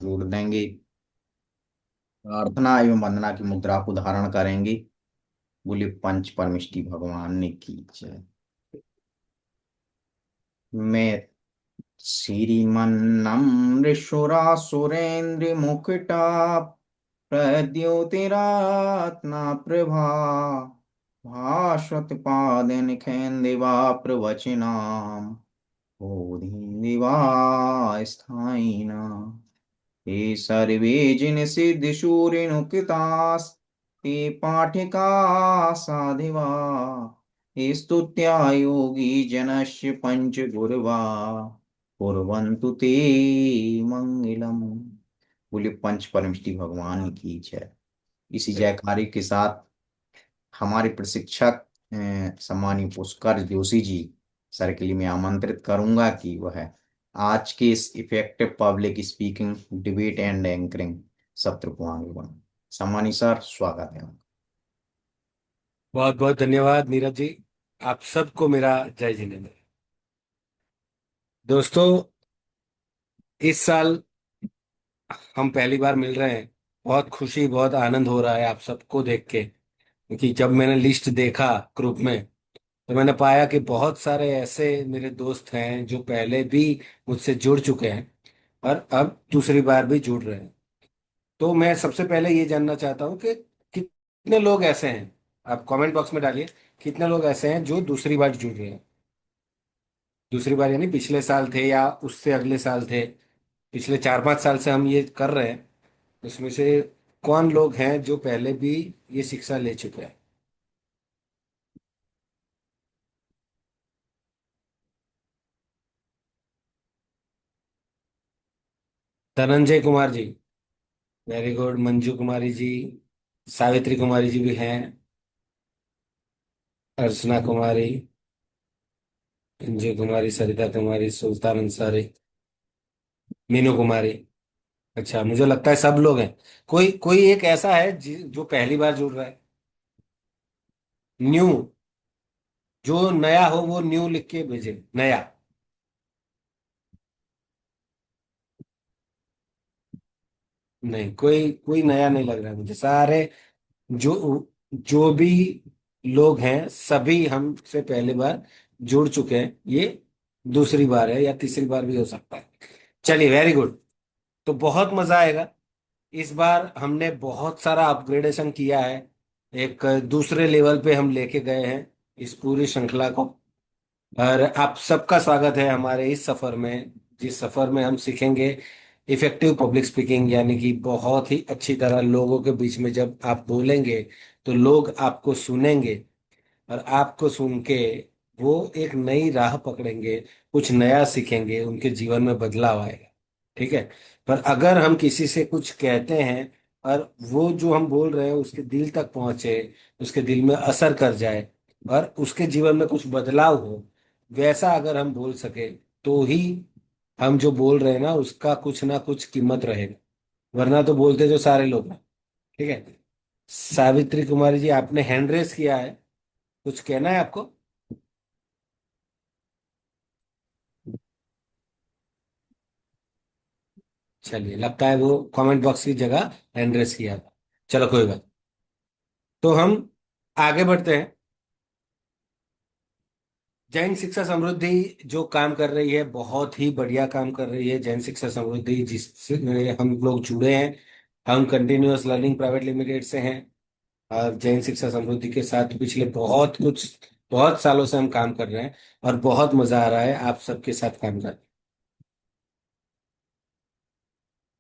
जोड़ देंगे। प्रार्थना एवं वंदना की मुद्रा को धारण करेंगे। बोले पंच परमेष्टि भगवान ने की जय। मैं श्रीमन्नमृषुरासुरेन्द्रमुकुटा प्रद्योतिरात्मा प्रभा भास्वत्पादनिखेन्दिवा प्रवचनाम् बोधिन्दिवा स्थायिना। ये सर्वे जिन सिद्धशूरिणुकितास्ते पाठिका साधिवा। ये स्तुत्या योगी जनस्य पंच गुरवा कुर्वन्तु ते मंगलम। बोले पंच परमेष्टि भगवान की जय। इसी जयकारे के साथ हमारे प्रशिक्षक सम्मानीय पुष्कर जोशी जी सर के लिए मैं आमंत्रित करूंगा कि वह आज के इस effective public speaking debate and anchoring सत्र को आगे बढ़ाएं। सम्मानीय सर, स्वागत है। बहुत बहुत धन्यवाद नीरज जी। आप सबको मेरा जय जिनेंद्र। दोस्तों, इस साल हम पहली बार मिल रहे हैं। बहुत खुशी, बहुत आनंद हो रहा है आप सबको देख के, क्योंकि जब मैंने लिस्ट देखा ग्रुप में, तो मैंने पाया कि बहुत सारे ऐसे मेरे दोस्त हैं जो पहले भी मुझसे जुड़ चुके हैं और अब दूसरी बार भी जुड़ रहे हैं। तो मैं सबसे पहले ये जानना चाहता हूँ कि कितने लोग ऐसे हैं। आप कमेंट बॉक्स में डालिए, कितने लोग ऐसे हैं जो दूसरी बार जुड़ रहे हैं। दूसरी बार यानी पिछले साल थे या उससे अगले साल थे। पिछले 4-5 साल से हम ये कर रहे हैं। उसमें से कौन लोग हैं जो पहले भी ये शिक्षा ले चुके हैं। Dhananjay Kumar ji, very good. मंजू कुमारी जी, सावित्री कुमारी जी भी हैं, अर्चना कुमारी, अंजू कुमारी, सरिता कुमारी, सुल्तान अंसारी, मीनू कुमारी। अच्छा, मुझे लगता है सब लोग हैं। कोई कोई एक ऐसा है जो पहली बार जुड़ रहा है। न्यू, जो नया हो वो न्यू लिख के भेजे, नया। नहीं, कोई कोई नया नहीं लग रहा है मुझे। सारे जो जो भी लोग हैं सभी हमसे पहली बार जुड़ चुके हैं। ये दूसरी बार है या तीसरी बार भी हो सकता है। चलिए, वेरी गुड। तो बहुत मजा आएगा। इस बार हमने बहुत सारा अपग्रेडेशन किया है। एक दूसरे लेवल पे हम लेके गए हैं इस पूरी श्रृंखला को। और आप सबका स्वागत है हमारे इस सफर में, जिस सफर में हम सीखेंगे इफेक्टिव पब्लिक स्पीकिंग, यानी कि बहुत ही अच्छी तरह लोगों के बीच में जब आप बोलेंगे तो लोग आपको सुनेंगे और आपको सुन के वो एक नई राह पकड़ेंगे, कुछ नया सीखेंगे, उनके जीवन में बदलाव आएगा। ठीक है। पर अगर हम किसी से कुछ कहते हैं और वो जो हम बोल रहे हैं उसके दिल तक पहुंचे, उसके दिल में असर कर जाए और उसके जीवन में कुछ बदलाव हो, वैसा अगर हम बोल सके, तो ही हम जो बोल रहे हैं ना उसका कुछ ना कुछ कीमत रहेगा। वरना तो बोलते जो सारे लोग हैं। ठीक है। सावित्री कुमारी जी, आपने हैंड रेस किया है, कुछ कहना है आपको? चलिए, लगता है वो कमेंट बॉक्स की जगह हैंड रेस किया था। चलो, कोई बात। तो हम आगे बढ़ते हैं। जैन शिक्षा समृद्धि जो काम कर रही है, बहुत ही बढ़िया काम कर रही है जैन शिक्षा समृद्धि, जिससे हम लोग जुड़े हैं। हम कंटिन्यूअस लर्निंग प्राइवेट लिमिटेड से हैं और जैन शिक्षा समृद्धि के साथ पिछले बहुत सालों से हम काम कर रहे हैं और बहुत मजा आ रहा है आप सबके साथ काम कर।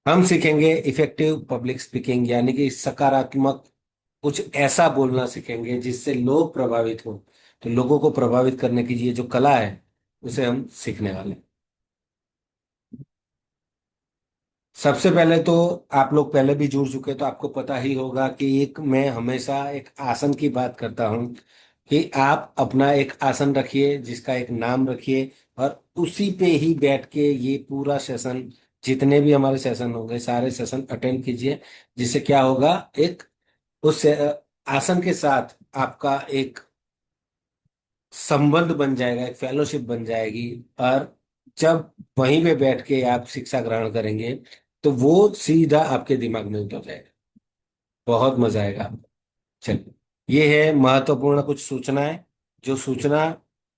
हम सीखेंगे इफेक्टिव पब्लिक स्पीकिंग, यानी कि सकारात्मक कुछ ऐसा बोलना सीखेंगे जिससे लोग प्रभावित हो। तो लोगों को प्रभावित करने की ये जो कला है, उसे हम सीखने वाले हैं। सबसे पहले तो आप लोग पहले भी जुड़ चुके तो आपको पता ही होगा कि एक मैं हमेशा एक आसन की बात करता हूं कि आप अपना एक आसन रखिए, जिसका एक नाम रखिए, और उसी पे ही बैठ के ये पूरा सेशन, जितने भी हमारे सेशन होंगे सारे सेशन अटेंड कीजिए। जिससे क्या होगा, एक उस आसन के साथ आपका एक संबंध बन जाएगा, एक फेलोशिप बन जाएगी। और जब वहीं पे बैठ के आप शिक्षा ग्रहण करेंगे तो वो सीधा आपके दिमाग में उतर जाएगा। बहुत मजा आएगा आपको। चलिए, ये है महत्वपूर्ण कुछ सूचनाएं, जो सूचना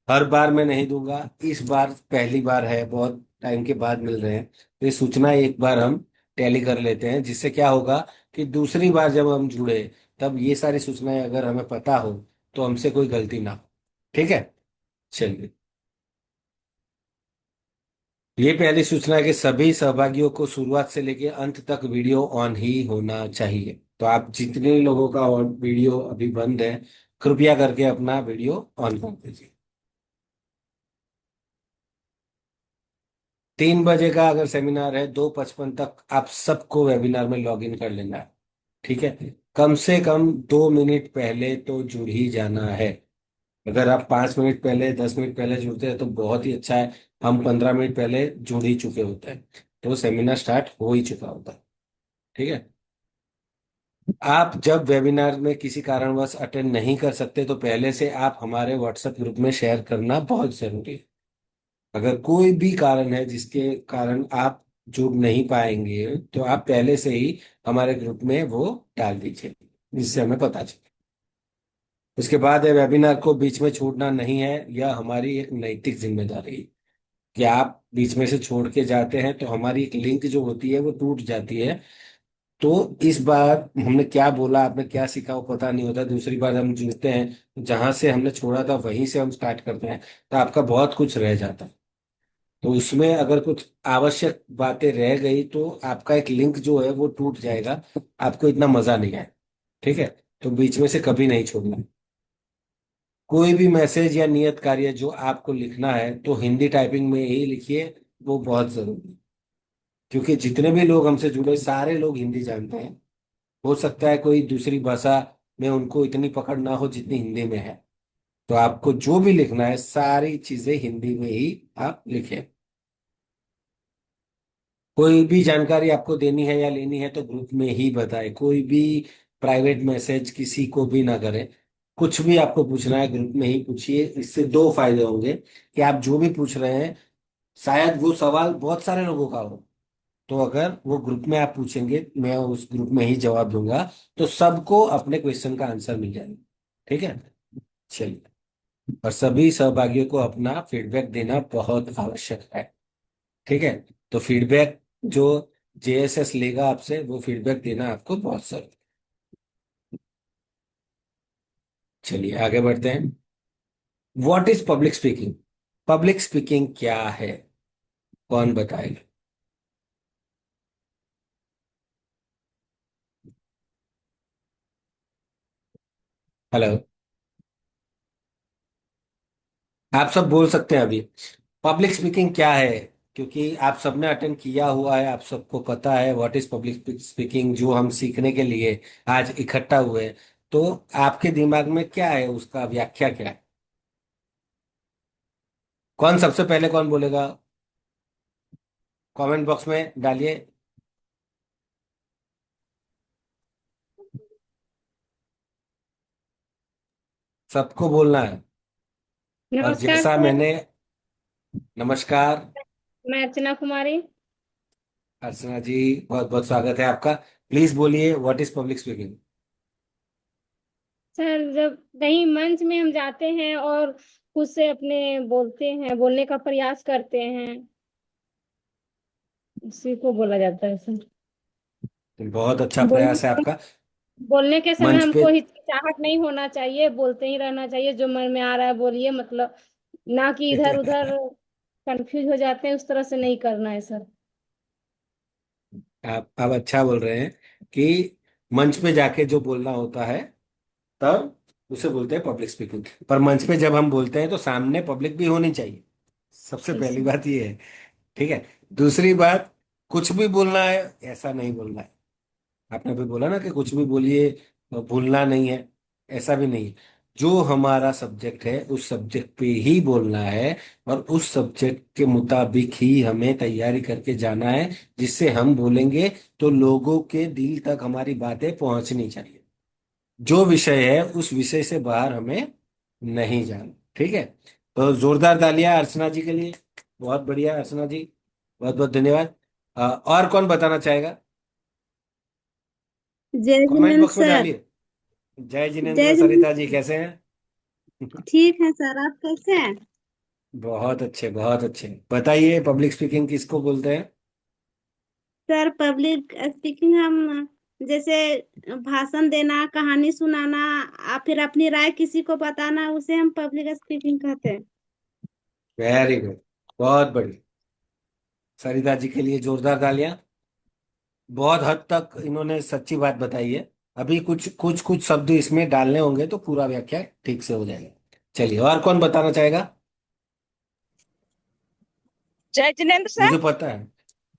हर बार मैं नहीं दूंगा। इस बार पहली बार है, बहुत टाइम के बाद मिल रहे हैं, तो ये सूचना एक बार हम टैली कर लेते हैं, जिससे क्या होगा कि दूसरी बार जब हम जुड़े, तब ये सारी सूचनाएं अगर हमें पता हो तो हमसे कोई गलती ना हो। ठीक है। चलिए, ये पहली सूचना है कि सभी सहभागियों को शुरुआत से लेकर अंत तक वीडियो ऑन ही होना चाहिए। तो आप जितने लोगों का वीडियो अभी बंद है, कृपया करके अपना वीडियो ऑन कर दीजिए। 3 बजे का अगर सेमिनार है, 2:55 तक आप सबको वेबिनार में लॉग इन कर लेना है। ठीक है। कम से कम 2 मिनट पहले तो जुड़ ही जाना है। अगर आप 5 मिनट पहले, 10 मिनट पहले जुड़ते हैं तो बहुत ही अच्छा है। हम 15 मिनट पहले जुड़ ही चुके होते हैं, तो सेमिनार स्टार्ट हो ही चुका होता है। ठीक है। आप जब वेबिनार में किसी कारणवश अटेंड नहीं कर सकते, तो पहले से आप हमारे व्हाट्सएप ग्रुप में शेयर करना बहुत जरूरी है। अगर कोई भी कारण है जिसके कारण आप जुड़ नहीं पाएंगे, तो आप पहले से ही हमारे ग्रुप में वो डाल दीजिए, जिससे हमें पता चले। उसके बाद है, वेबिनार को बीच में छोड़ना नहीं है, यह हमारी एक नैतिक जिम्मेदारी है। कि आप बीच में से छोड़ के जाते हैं तो हमारी एक लिंक जो होती है वो टूट जाती है। तो इस बार हमने क्या बोला, आपने क्या सीखा, वो पता नहीं होता। दूसरी बार हम जुड़ते हैं, जहां से हमने छोड़ा था वहीं से हम स्टार्ट करते हैं, तो आपका बहुत कुछ रह जाता है। तो उसमें अगर कुछ आवश्यक बातें रह गई तो आपका एक लिंक जो है वो टूट जाएगा, आपको इतना मजा नहीं आएगा। ठीक है। तो बीच में से कभी नहीं छोड़ना है। कोई भी मैसेज या नियत कार्य जो आपको लिखना है तो हिंदी टाइपिंग में ही लिखिए, वो बहुत जरूरी है। क्योंकि जितने भी लोग हमसे जुड़े, सारे लोग हिंदी जानते हैं। हो सकता है कोई दूसरी भाषा में उनको इतनी पकड़ ना हो जितनी हिंदी में है। तो आपको जो भी लिखना है, सारी चीजें हिंदी में ही आप लिखें। कोई भी जानकारी आपको देनी है या लेनी है तो ग्रुप में ही बताएं। कोई भी प्राइवेट मैसेज किसी को भी ना करें। कुछ भी आपको पूछना है, ग्रुप में ही पूछिए। इससे दो फायदे होंगे कि आप जो भी पूछ रहे हैं, शायद वो सवाल बहुत सारे लोगों का हो, तो अगर वो ग्रुप में आप पूछेंगे, मैं उस ग्रुप में ही जवाब दूंगा, तो सबको अपने क्वेश्चन का आंसर मिल जाएगा। ठीक है। चलिए, और सभी सहभागियों को अपना फीडबैक देना बहुत आवश्यक है। ठीक है। तो फीडबैक जो जेएसएस लेगा आपसे, वो फीडबैक देना आपको बहुत जरूरी है। चलिए, आगे बढ़ते हैं। What is public speaking? Public speaking क्या है? कौन बताएगा? हेलो। आप सब बोल सकते हैं अभी। पब्लिक स्पीकिंग क्या है? क्योंकि आप सबने अटेंड किया हुआ है, आप सबको पता है व्हाट इज पब्लिक स्पीकिंग, जो हम सीखने के लिए आज इकट्ठा हुए हैं। तो आपके दिमाग में क्या है, उसका व्याख्या क्या है? कौन सबसे पहले कौन बोलेगा? कमेंट बॉक्स में डालिए। सबको बोलना है। और नमस्कार जैसा सर। मैंने, नमस्कार मैं अर्चना कुमारी। अर्चना जी, बहुत बहुत स्वागत है आपका। प्लीज बोलिए, what is public speaking? Sir, जब कहीं मंच में हम जाते हैं और खुद से अपने बोलते हैं, बोलने का प्रयास करते हैं, उसी को बोला जाता है सर। बहुत अच्छा बोलने प्रयास है आपका। बोलने के समय मंच पे हमको हिचकिचाहट नहीं होना चाहिए, बोलते ही रहना चाहिए। जो मन में आ रहा है बोलिए, मतलब ना कि इधर उधर कंफ्यूज हो जाते हैं, उस तरह से नहीं करना है सर। आप अच्छा बोल रहे हैं कि मंच पे जाके जो बोलना होता है, तब उसे बोलते हैं पब्लिक स्पीकिंग। पर मंच पे जब हम बोलते हैं तो सामने पब्लिक भी होनी चाहिए। सबसे जी पहली सर। बात ये है। ठीक है। दूसरी बात, कुछ भी बोलना है ऐसा नहीं बोलना है। आपने अभी बोला ना कि कुछ भी बोलिए, भूलना नहीं है, ऐसा भी नहीं है। जो हमारा सब्जेक्ट है उस सब्जेक्ट पे ही बोलना है, और उस सब्जेक्ट के मुताबिक ही हमें तैयारी करके जाना है, जिससे हम बोलेंगे तो लोगों के दिल तक हमारी बातें पहुंचनी चाहिए। जो विषय है उस विषय से बाहर हमें नहीं जाना। ठीक है। तो जोरदार तालियां अर्चना जी के लिए। बहुत बढ़िया अर्चना जी, बहुत बहुत धन्यवाद। और कौन बताना चाहेगा? जय कमेंट जिनेन्द्र बॉक्स में सर। डालिए। जय जय जिनेन्द्र जिनेन्द्र। सरिता जी, कैसे हैं? ठीक है सर, आप कैसे हैं? बहुत अच्छे, बहुत अच्छे। बताइए, पब्लिक स्पीकिंग किसको बोलते हैं? सर पब्लिक स्पीकिंग हम जैसे भाषण देना, कहानी सुनाना, फिर अपनी राय किसी को बताना, उसे हम पब्लिक स्पीकिंग कहते हैं। वेरी गुड, बहुत बढ़िया। सरिता जी के लिए जोरदार तालियां। बहुत हद तक इन्होंने सच्ची बात बताई है। अभी कुछ कुछ कुछ शब्द इसमें डालने होंगे तो पूरा व्याख्या ठीक से हो जाएगा। चलिए, और कौन बताना चाहेगा? जय जिनेन्द्र सर। मुझे पता है।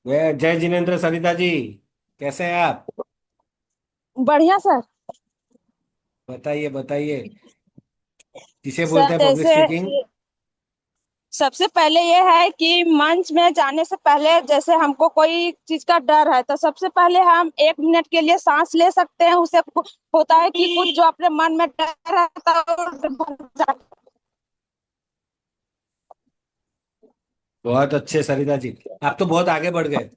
वह जय जिनेन्द्र सरिता जी, कैसे हैं आप? बढ़िया सर। बताइए बताइए, किसे बोलते सर हैं पब्लिक जैसे स्पीकिंग? सबसे पहले ये है कि मंच में जाने से पहले जैसे हमको कोई चीज का डर है तो सबसे पहले हम 1 मिनट के लिए सांस ले सकते हैं। उसे होता है कि कुछ जो अपने मन में डर रहता है वो भूल जाता है। बहुत अच्छे सरिता जी, आप तो बहुत आगे बढ़ गए।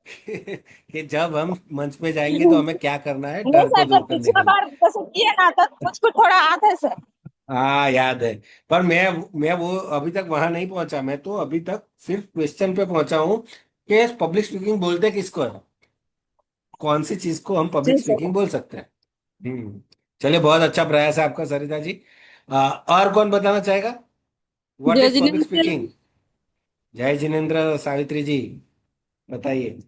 कि जब हम मंच पे जाएंगे तो हमें क्या करना है, नहीं डर को सर, दूर जब करने पिछला के लिए। बार जैसे किए ना तो कुछ कुछ थोड़ा आता है सर। हाँ, याद है। पर मैं वो अभी तक वहां नहीं पहुंचा। मैं तो अभी तक सिर्फ क्वेश्चन पे पहुंचा हूँ कि पब्लिक स्पीकिंग बोलते किसको है, कौन सी चीज को हम जी पब्लिक सर। स्पीकिंग बोल सकते हैं। चलिए, बहुत अच्छा प्रयास है आपका सरिता जी। और कौन बताना चाहेगा? व्हाट जय is public Jinendra sir. Speaking? जय जिनेन्द्र सावित्री जी, बताइए।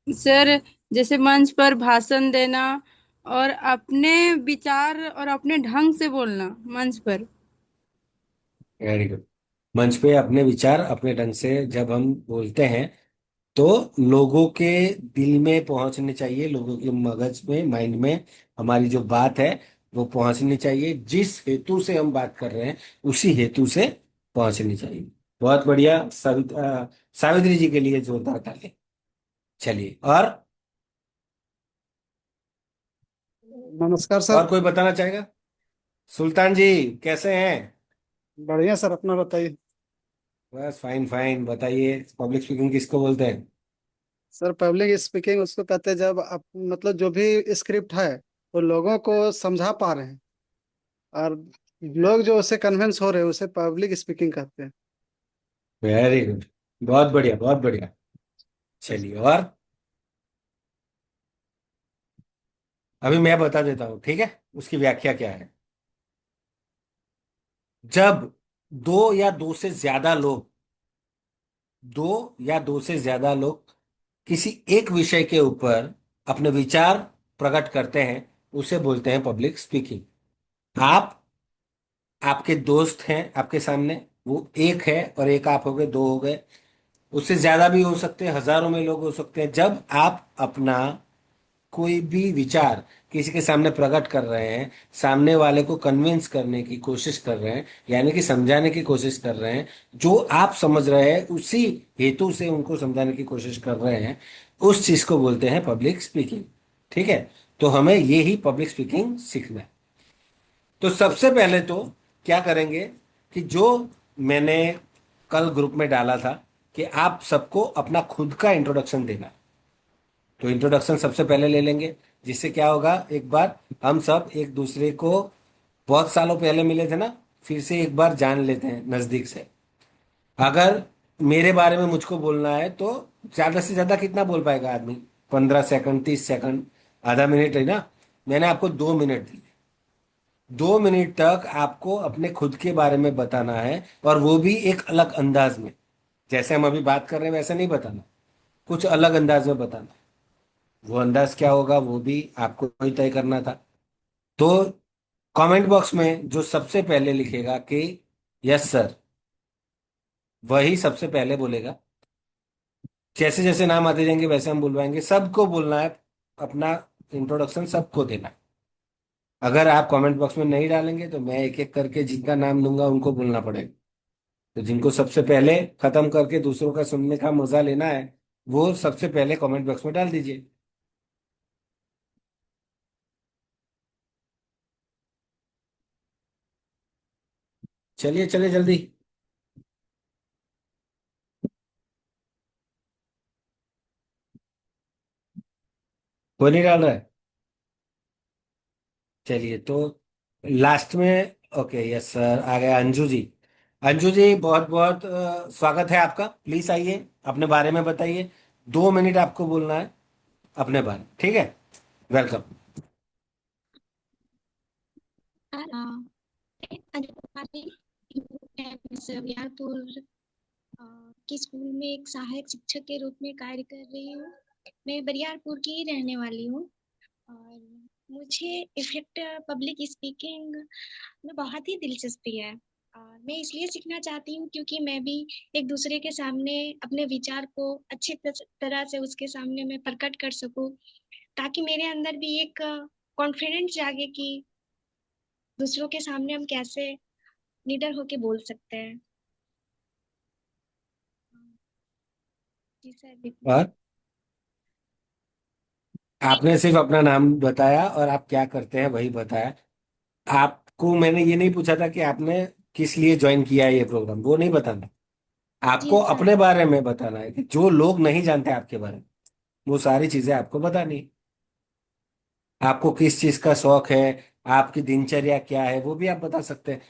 सर जैसे मंच पर भाषण देना और अपने विचार और अपने ढंग से बोलना मंच पर। Very good. मंच पे अपने विचार अपने ढंग से जब हम बोलते हैं तो लोगों के दिल में पहुंचने चाहिए, लोगों के मगज में, माइंड में हमारी जो बात है वो पहुंचनी चाहिए। जिस हेतु से हम बात कर रहे हैं उसी हेतु से पहुंचनी चाहिए। बहुत बढ़िया। सावित्री जी के लिए जोरदार ताली। चलिए, नमस्कार सर। और कोई बताना चाहेगा? सुल्तान जी, कैसे हैं? बढ़िया सर, अपना बताइए। बस फाइन फाइन। बताइए, पब्लिक स्पीकिंग किसको बोलते हैं? सर पब्लिक स्पीकिंग उसको कहते हैं जब आप मतलब जो भी स्क्रिप्ट है वो लोगों को समझा पा रहे हैं और लोग जो उससे कन्विंस हो रहे हैं उसे पब्लिक स्पीकिंग कहते हैं। वेरी गुड, बहुत बढ़िया, बहुत बढ़िया। चलिए, और अभी मैं बता देता हूँ, ठीक है, उसकी व्याख्या क्या है। जब दो या दो से ज्यादा लोग किसी एक विषय के ऊपर अपने विचार प्रकट करते हैं उसे बोलते हैं पब्लिक स्पीकिंग। आप आपके दोस्त हैं आपके सामने, वो एक है और एक आप हो गए, दो हो गए, उससे ज्यादा भी हो सकते हैं, हजारों में लोग हो सकते हैं। जब आप अपना कोई भी विचार किसी के सामने प्रकट कर रहे हैं, सामने वाले को कन्विंस करने की कोशिश कर रहे हैं, यानी कि समझाने की कोशिश कर रहे हैं, जो आप समझ रहे हैं उसी हेतु से उनको समझाने की कोशिश कर रहे हैं, उस चीज को बोलते हैं पब्लिक स्पीकिंग। ठीक है, तो हमें ये ही पब्लिक स्पीकिंग सीखना है। तो सबसे पहले तो क्या करेंगे कि जो मैंने कल ग्रुप में डाला था कि आप सबको अपना खुद का इंट्रोडक्शन देना है, तो इंट्रोडक्शन सबसे पहले ले लेंगे। जिससे क्या होगा, एक बार हम सब एक दूसरे को बहुत सालों पहले मिले थे ना, फिर से एक बार जान लेते हैं नजदीक से। अगर मेरे बारे में मुझको बोलना है तो ज्यादा से ज्यादा कितना बोल पाएगा आदमी? 15 सेकंड, 30 सेकंड, आधा मिनट है ना। मैंने आपको 2 मिनट दिए। 2 मिनट तक आपको अपने खुद के बारे में बताना है, और वो भी एक अलग अंदाज में। जैसे हम अभी बात कर रहे हैं वैसे नहीं बताना, कुछ अलग अंदाज में बताना है। वो अंदाज क्या होगा वो भी आपको ही तय करना था। तो कमेंट बॉक्स में जो सबसे पहले लिखेगा कि यस सर, वही सबसे पहले बोलेगा। जैसे जैसे नाम आते जाएंगे वैसे हम बुलवाएंगे। सबको बोलना है, अपना इंट्रोडक्शन सबको देना है। अगर आप कमेंट बॉक्स में नहीं डालेंगे तो मैं एक एक करके जिनका नाम लूंगा उनको बोलना पड़ेगा। तो जिनको सबसे पहले खत्म करके दूसरों का सुनने का मजा लेना है, वो सबसे पहले कमेंट बॉक्स में डाल दीजिए। चलिए चलिए जल्दी। कोई नहीं डाल रहा है? चलिए तो लास्ट में, ओके यस सर, आ गया अंजू जी। अंजू जी बहुत बहुत स्वागत है आपका। प्लीज आइए, अपने बारे में बताइए। 2 मिनट आपको बोलना है अपने बारे में, ठीक है? वेलकम। बरियारपुर के स्कूल में एक सहायक शिक्षक के रूप में कार्य कर रही हूँ। मैं बरियारपुर की ही रहने वाली हूँ और मुझे इफेक्ट पब्लिक स्पीकिंग में बहुत ही दिलचस्पी है और मैं इसलिए सीखना चाहती हूँ क्योंकि मैं भी एक दूसरे के सामने अपने विचार को अच्छी तरह से उसके सामने मैं प्रकट कर सकूँ, ताकि मेरे अंदर भी एक कॉन्फिडेंस जागे कि दूसरों के सामने हम कैसे निडर होके बोल सकते हैं। जी सर। और आपने सिर्फ अपना नाम बताया और आप क्या करते हैं वही बताया। आपको मैंने ये नहीं पूछा था कि आपने किस लिए ज्वाइन किया है ये प्रोग्राम, वो नहीं बताना। जी आपको सर। अपने बारे में बताना है कि जो लोग नहीं जानते आपके बारे में, वो सारी चीजें आपको बतानी है। आपको किस चीज का शौक है, आपकी दिनचर्या क्या है, वो भी आप बता सकते हैं।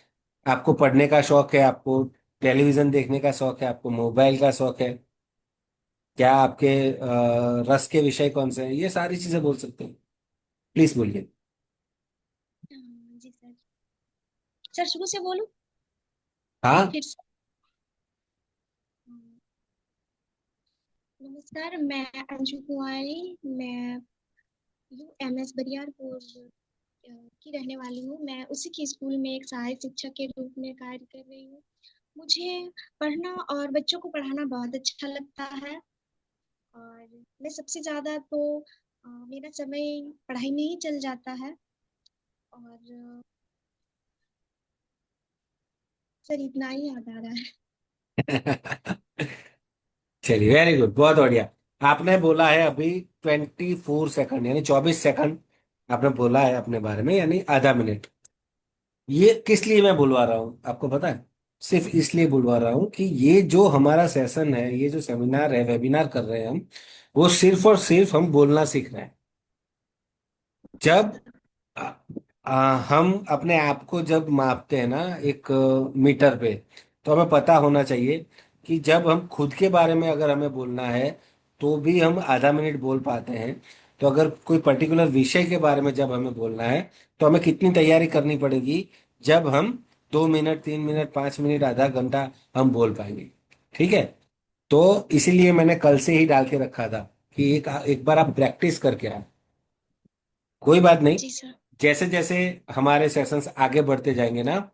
आपको पढ़ने का शौक है, आपको टेलीविजन देखने का शौक है, आपको मोबाइल का शौक है, क्या आपके रस के विषय कौन से हैं, ये सारी चीजें बोल सकते हैं। प्लीज बोलिए। जी सर। सर शुरू से बोलूं? हाँ। फिर से? नमस्कार, मैं अंशु कुमारी, मैं यूएमएस बरियारपुर की रहने वाली हूँ। मैं उसी के स्कूल में एक सहायक शिक्षक के रूप में कार्य कर रही हूँ। मुझे पढ़ना और बच्चों को पढ़ाना बहुत अच्छा लगता है और मैं सबसे ज़्यादा तो मेरा समय पढ़ाई में ही चल जाता है और सर इतना ही याद आ रहा है। चलिए वेरी गुड, बहुत बढ़िया। आपने बोला है अभी 24 सेकंड, यानी 24 सेकंड आपने बोला है अपने बारे में, यानी आधा मिनट। ये किस लिए मैं बुलवा रहा हूँ आपको पता है? सिर्फ इसलिए बुलवा रहा हूँ कि ये जो हमारा सेशन है, ये जो सेमिनार है, वेबिनार कर रहे हैं हम, वो सिर्फ और सिर्फ हम बोलना सीख रहे हैं। जब आ, हम अपने आप को जब मापते हैं ना एक मीटर पे, तो हमें पता होना चाहिए कि जब हम खुद के बारे में अगर हमें बोलना है तो भी हम आधा मिनट बोल पाते हैं। तो अगर कोई पर्टिकुलर विषय के बारे में जब हमें बोलना है तो हमें कितनी तैयारी करनी पड़ेगी, जब हम 2 मिनट, 3 मिनट, 5 मिनट, आधा घंटा हम बोल पाएंगे। ठीक है? तो इसीलिए मैंने कल से ही डाल के रखा था कि एक एक बार आप प्रैक्टिस करके आए। कोई बात नहीं। जी सर। जैसे जैसे हमारे सेशंस आगे बढ़ते जाएंगे ना,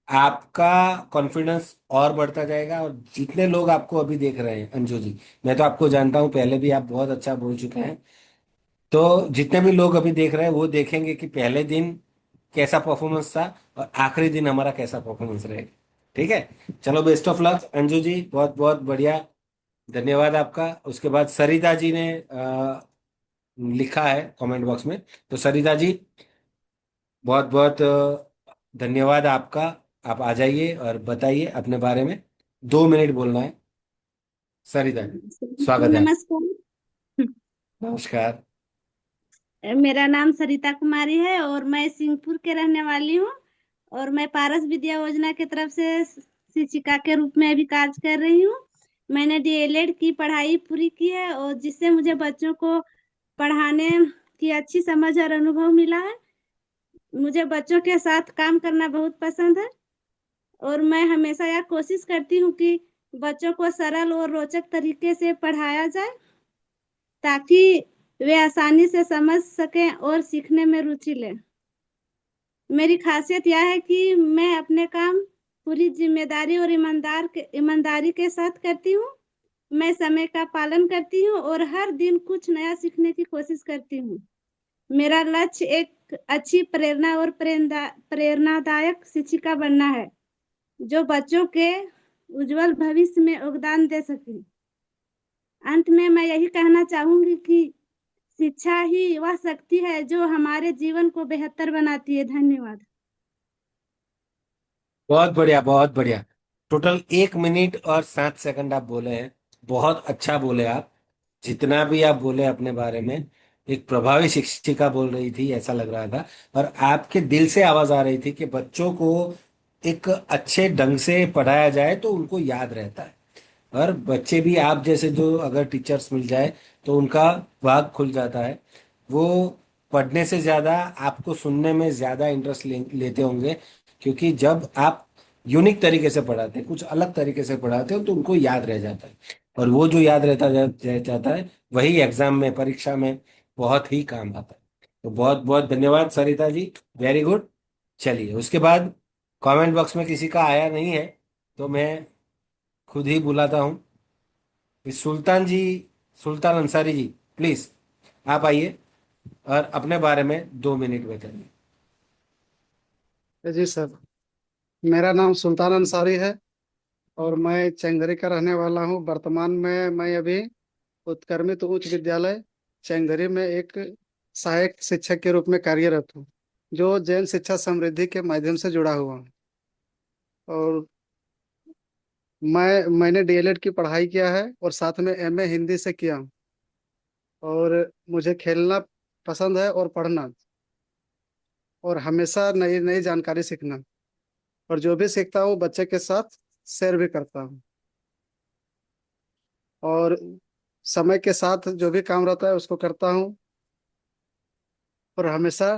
आपका कॉन्फिडेंस और बढ़ता जाएगा। और जितने लोग आपको अभी देख रहे हैं अंजू जी, मैं तो आपको जानता हूँ, पहले भी आप बहुत अच्छा बोल चुके हैं। तो जितने भी लोग अभी देख रहे हैं वो देखेंगे कि पहले दिन कैसा परफॉर्मेंस था और आखिरी दिन हमारा कैसा परफॉर्मेंस रहेगा। ठीक है? चलो best of luck Anju ji, बहुत बहुत बढ़िया। धन्यवाद आपका। उसके बाद सरिता जी ने लिखा है कमेंट बॉक्स में। तो सरिता जी, बहुत बहुत धन्यवाद आपका। आप आ जाइए और बताइए अपने बारे में। 2 मिनट बोलना है। सरिता जी, स्वागत है। नमस्कार। नमस्कार। मेरा नाम सरिता कुमारी है और मैं सिंहपुर के रहने वाली हूँ और मैं पारस विद्या योजना की तरफ से शिक्षिका के रूप में अभी कार्य कर रही हूँ। मैंने डीएलएड की पढ़ाई पूरी की है और जिससे मुझे बच्चों को पढ़ाने की अच्छी समझ और अनुभव मिला है। मुझे बच्चों के साथ काम करना बहुत पसंद है और मैं हमेशा यह कोशिश करती हूँ कि बच्चों को सरल और रोचक तरीके से पढ़ाया जाए ताकि वे आसानी से समझ सकें और सीखने में रुचि लें। मेरी खासियत यह है कि मैं अपने काम पूरी जिम्मेदारी और ईमानदारी के साथ करती हूँ। मैं समय का पालन करती हूँ और हर दिन कुछ नया सीखने की कोशिश करती हूँ। मेरा लक्ष्य एक अच्छी प्रेरणा और प्रेरणादायक शिक्षिका बनना है जो बच्चों के उज्जवल भविष्य में योगदान दे सके। अंत में मैं यही कहना चाहूंगी कि शिक्षा ही वह शक्ति है जो हमारे जीवन को बेहतर बनाती है। धन्यवाद। बहुत बढ़िया, बहुत बढ़िया। टोटल 1 मिनट और 7 सेकंड आप बोले हैं। बहुत अच्छा बोले आप। जितना भी आप बोले अपने बारे में, एक प्रभावी शिक्षिका बोल रही थी, ऐसा लग रहा था। और आपके दिल से आवाज आ रही थी कि बच्चों को एक अच्छे ढंग से पढ़ाया जाए तो उनको याद रहता है। और बच्चे भी आप जैसे जो अगर टीचर्स मिल जाए तो उनका भाग खुल जाता है। वो पढ़ने से ज्यादा आपको सुनने में ज्यादा इंटरेस्ट लेते होंगे, क्योंकि जब आप यूनिक तरीके से पढ़ाते हैं, कुछ अलग तरीके से पढ़ाते हो, तो उनको याद रह जाता है। और वो जो याद जाता है, वही एग्जाम में, परीक्षा में बहुत ही काम आता है। तो बहुत बहुत धन्यवाद सरिता जी, वेरी गुड। चलिए, उसके बाद कमेंट बॉक्स में किसी का आया नहीं है तो मैं खुद ही बुलाता हूँ। इस सुल्तान जी, सुल्तान अंसारी जी, प्लीज आप आइए और अपने बारे में 2 मिनट बताइए। जी सर, मेरा नाम सुल्तान अंसारी है और मैं चैंगरी का रहने वाला हूँ। वर्तमान में मैं अभी उत्क्रमित उच्च विद्यालय चैंगरी में एक सहायक शिक्षक के रूप में कार्यरत हूँ, जो जैन शिक्षा समृद्धि के माध्यम से जुड़ा हुआ हूँ। और मैंने डीएलएड की पढ़ाई किया है और साथ में एमए हिंदी से किया हूँ। और मुझे खेलना पसंद है और पढ़ना, और हमेशा नई नई जानकारी सीखना। और जो भी सीखता हूँ बच्चे के साथ शेयर भी करता हूँ। और समय के साथ जो भी काम रहता है उसको करता हूँ, और हमेशा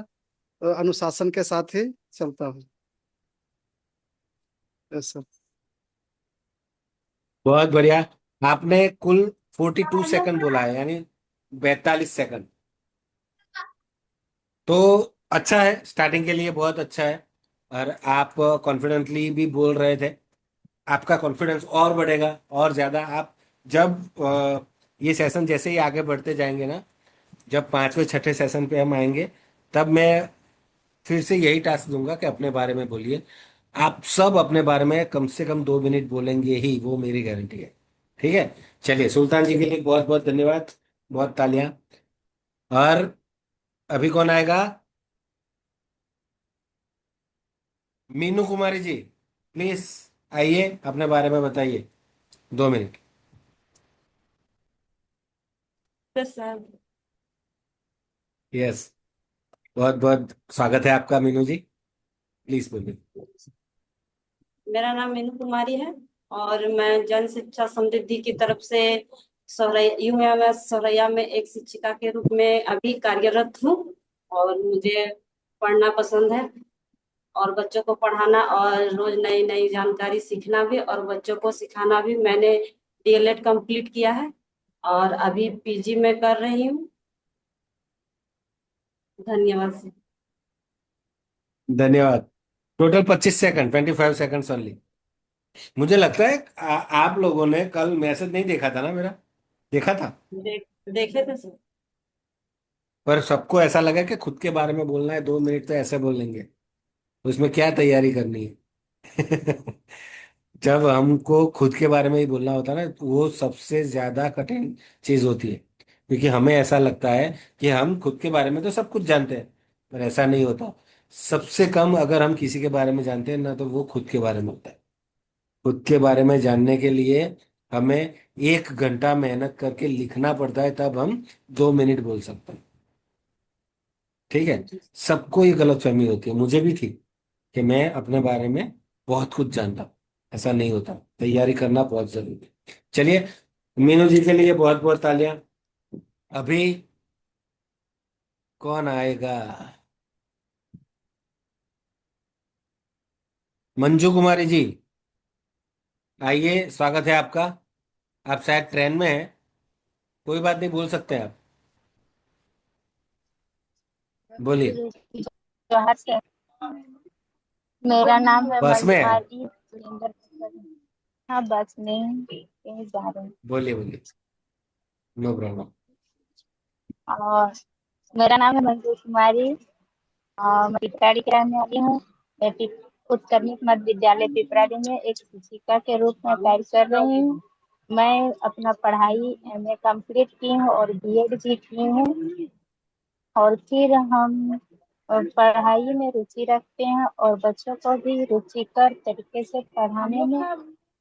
अनुशासन के साथ ही चलता हूँ। Yes sir. बहुत बढ़िया। आपने कुल 42 सेकंड बोला है, यानी 42 सेकंड। तो अच्छा है, स्टार्टिंग के लिए बहुत अच्छा है। और आप कॉन्फिडेंटली भी बोल रहे थे। आपका कॉन्फिडेंस और बढ़ेगा और ज्यादा। आप जब ये सेशन जैसे ही आगे बढ़ते जाएंगे ना, जब पांचवें छठे सेशन पे हम आएंगे, तब मैं फिर से यही टास्क दूंगा कि अपने बारे में बोलिए। आप सब अपने बारे में कम से कम 2 मिनट बोलेंगे ही, वो मेरी गारंटी है। ठीक है। चलिए, सुल्तान जी के लिए बहुत बहुत धन्यवाद, बहुत तालियां। और अभी कौन आएगा? मीनू कुमारी जी, प्लीज आइए, अपने बारे में बताइए, 2 मिनट। सर, यस, बहुत बहुत स्वागत है आपका मीनू जी, प्लीज बोलिए। मेरा नाम मीनू कुमारी है और मैं जन शिक्षा समृद्धि की तरफ से यूएमएस सौरैया में एक शिक्षिका के रूप में अभी कार्यरत हूँ। और मुझे पढ़ना पसंद है और बच्चों को पढ़ाना और रोज नई नई जानकारी सीखना भी और बच्चों को सिखाना भी। मैंने डीएलएड कंप्लीट किया है और अभी पीजी में कर रही हूँ। धन्यवाद सर। धन्यवाद। Total 25 second, 25 second only. मुझे लगता है आप लोगों ने कल मैसेज नहीं देखा था ना मेरा? देखा था। देखे थे सर। पर सबको ऐसा लगा कि खुद के बारे में बोलना है, 2 मिनट तो ऐसे बोलेंगे, उसमें क्या तैयारी करनी है? जब हमको खुद के बारे में ही बोलना होता है ना, तो वो सबसे ज्यादा कठिन चीज होती है। क्योंकि हमें ऐसा लगता है कि हम खुद के बारे में तो सब कुछ जानते हैं, पर ऐसा नहीं होता। सबसे कम अगर हम किसी के बारे में जानते हैं ना, तो वो खुद के बारे में होता है। खुद के बारे में जानने के लिए हमें 1 घंटा मेहनत करके लिखना पड़ता है, तब हम 2 मिनट बोल सकते हैं। ठीक है। सबको ये गलतफहमी होती है, मुझे भी थी, कि मैं अपने बारे में बहुत कुछ जानता हूँ। ऐसा नहीं होता, तैयारी करना बहुत जरूरी है। चलिए, मीनू जी के लिए बहुत बहुत तालियां। अभी कौन आएगा? मंजू कुमारी जी, आइए, स्वागत है आपका। आप शायद ट्रेन में हैं, कोई बात नहीं, बोल सकते हैं आप, बोलिए। जोहार से। मेरा नाम है बस में है? मंजुमारी सुरेंद्र प्रसाद। हाँ, बस में कहीं जा रहे हैं। बोलिए बोलिए, नो प्रॉब्लम। और मेरा नाम है मंजू कुमारी और मैं पिपराड़ी की रहने वाली हूँ। मैं उत्क्रमित मध्य विद्यालय पिपराड़ी में एक शिक्षिका के रूप में कार्य कर रही हूँ। मैं अपना पढ़ाई एमए कंप्लीट की हूँ और बीएड भी की हूँ। और फिर हम पढ़ाई में रुचि रखते हैं और बच्चों को भी रुचिकर तरीके से पढ़ाने में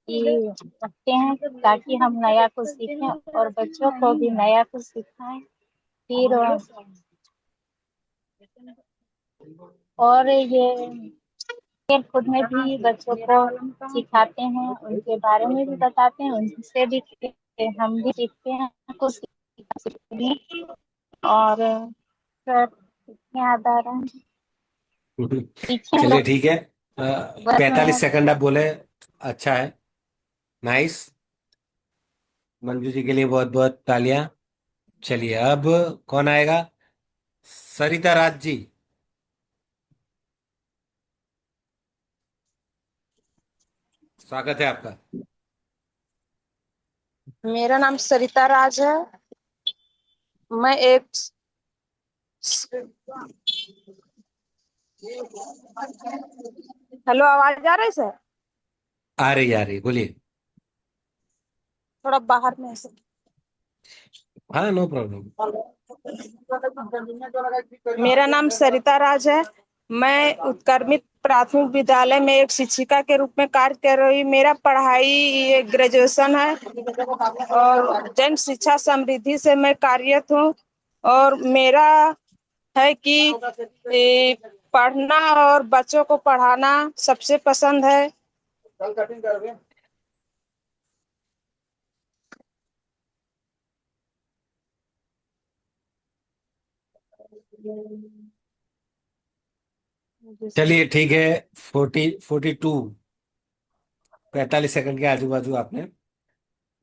ये रखते हैं, ताकि हम नया कुछ सीखें और बच्चों को भी नया कुछ सिखाएं। फिर और ये खेल कूद में भी बच्चों को सिखाते हैं, उनके बारे में भी बताते हैं, उनसे भी हम भी सीखते हैं कुछ सीखते हैं। और सर याद आ रहा है पीछे चलिए ठीक है। बस 45 सेकंड आप बोले, अच्छा है, नाइस। मंजू जी के लिए बहुत बहुत तालियां। चलिए अब कौन आएगा? सरिता राज जी, स्वागत है आपका। मेरा नाम सरिता राज है। मैं एक हेलो, आवाज आ रही है सर? आ रही, बोलिए। थोड़ा बाहर में है सर। हाँ, नो प्रॉब्लम। मेरा नाम सरिता राज है। मैं उत्क्रमित प्राथमिक विद्यालय में एक शिक्षिका के रूप में कार्य कर रही हूँ। मेरा पढ़ाई ये ग्रेजुएशन है और जन शिक्षा समृद्धि से मैं कार्यरत हूँ। और मेरा है कि पढ़ना और बच्चों को पढ़ाना सबसे पसंद है। चलिए ठीक है। 42, 45 सेकंड के आजू बाजू आपने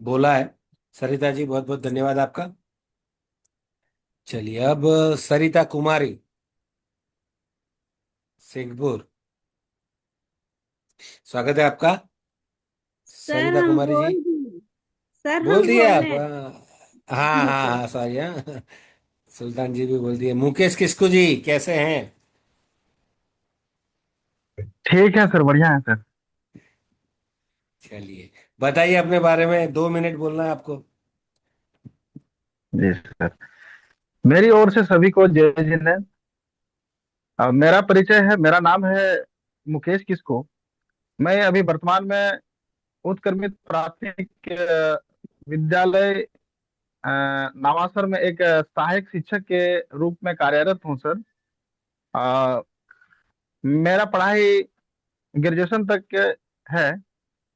बोला है। सरिता जी बहुत बहुत धन्यवाद आपका। चलिए अब सरिता कुमारी, सिंहपुर, स्वागत है आपका। सर सरिता हम कुमारी जी, बोल दिए। सर बोल हम दिए आप? बोले। हाँ जी हाँ सर। हाँ, सॉरी हाँ। सुल्तान जी भी बोल दिए। मुकेश किस्कू जी कैसे हैं? ठीक है सर, बढ़िया है सर। चलिए बताइए अपने बारे में, 2 मिनट बोलना है आपको। जी सर, मेरी ओर से सभी को जय जिनेंद्र। मेरा परिचय है, मेरा नाम है मुकेश किस्को। मैं अभी वर्तमान में उत्क्रमित प्राथमिक विद्यालय नावासर में एक सहायक शिक्षक के रूप में कार्यरत हूँ सर। अ, मेरा पढ़ाई ग्रेजुएशन तक है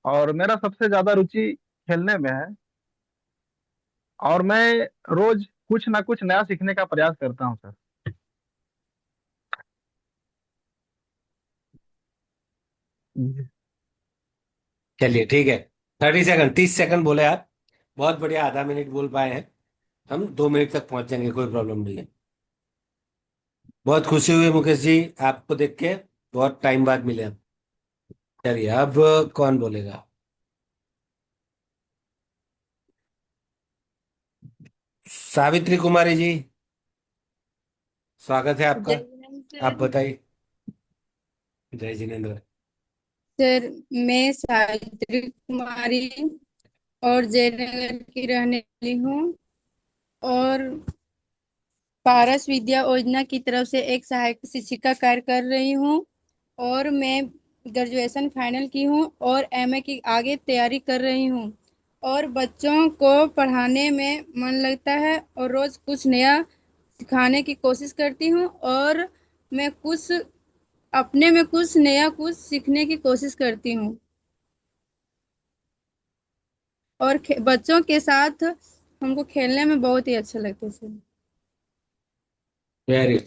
और मेरा सबसे ज्यादा रुचि खेलने में है। और मैं रोज कुछ ना कुछ नया सीखने का प्रयास करता हूँ सर। जी। चलिए ठीक है। 30 सेकंड, 30 सेकंड बोले आप। बहुत बढ़िया, आधा मिनट बोल पाए हैं। हम 2 मिनट तक पहुंच जाएंगे, कोई प्रॉब्लम नहीं है। बहुत खुशी हुई मुकेश जी आपको देख के, बहुत टाइम बाद मिले हम। चलिए अब कौन बोलेगा? सावित्री कुमारी जी, स्वागत है आपका। जय हिंद आप सर। बताइए। जय जिनेन्द्र। सर मैं सावित्री कुमारी और जयनगर की रहने वाली हूँ और पारस विद्या योजना की तरफ से एक सहायक शिक्षिका कार्य कर रही हूँ। और मैं ग्रेजुएशन फाइनल की हूँ और एमए की आगे तैयारी कर रही हूँ। और बच्चों को पढ़ाने में मन लगता है और रोज कुछ नया सिखाने की कोशिश करती हूँ। और मैं कुछ अपने में कुछ नया कुछ सीखने की कोशिश करती हूँ। और बच्चों के साथ हमको खेलने में बहुत ही अच्छा लगता है सर। वेरी,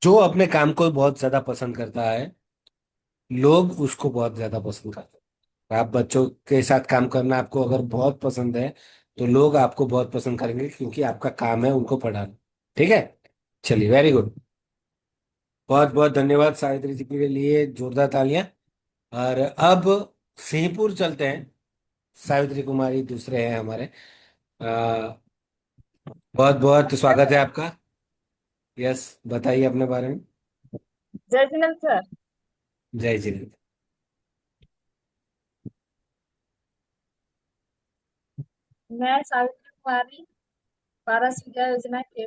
जो अपने काम को बहुत ज्यादा पसंद करता है, लोग उसको बहुत ज्यादा पसंद करते हैं। आप बच्चों के साथ काम करना आपको अगर बहुत पसंद है, तो लोग आपको बहुत पसंद करेंगे, क्योंकि आपका काम है उनको पढ़ाना। ठीक है। चलिए, वेरी गुड। बहुत बहुत धन्यवाद सावित्री जी के लिए, जोरदार तालियां। और अब सिंहपुर चलते हैं। सावित्री कुमारी दूसरे हैं हमारे। बहुत बहुत स्वागत है आपका। यस, बताइए अपने बारे में। जय जिनेन्द्र सर। जय जिनेन्द्र। मैं सावित्री कुमारी पारस विद्या योजना के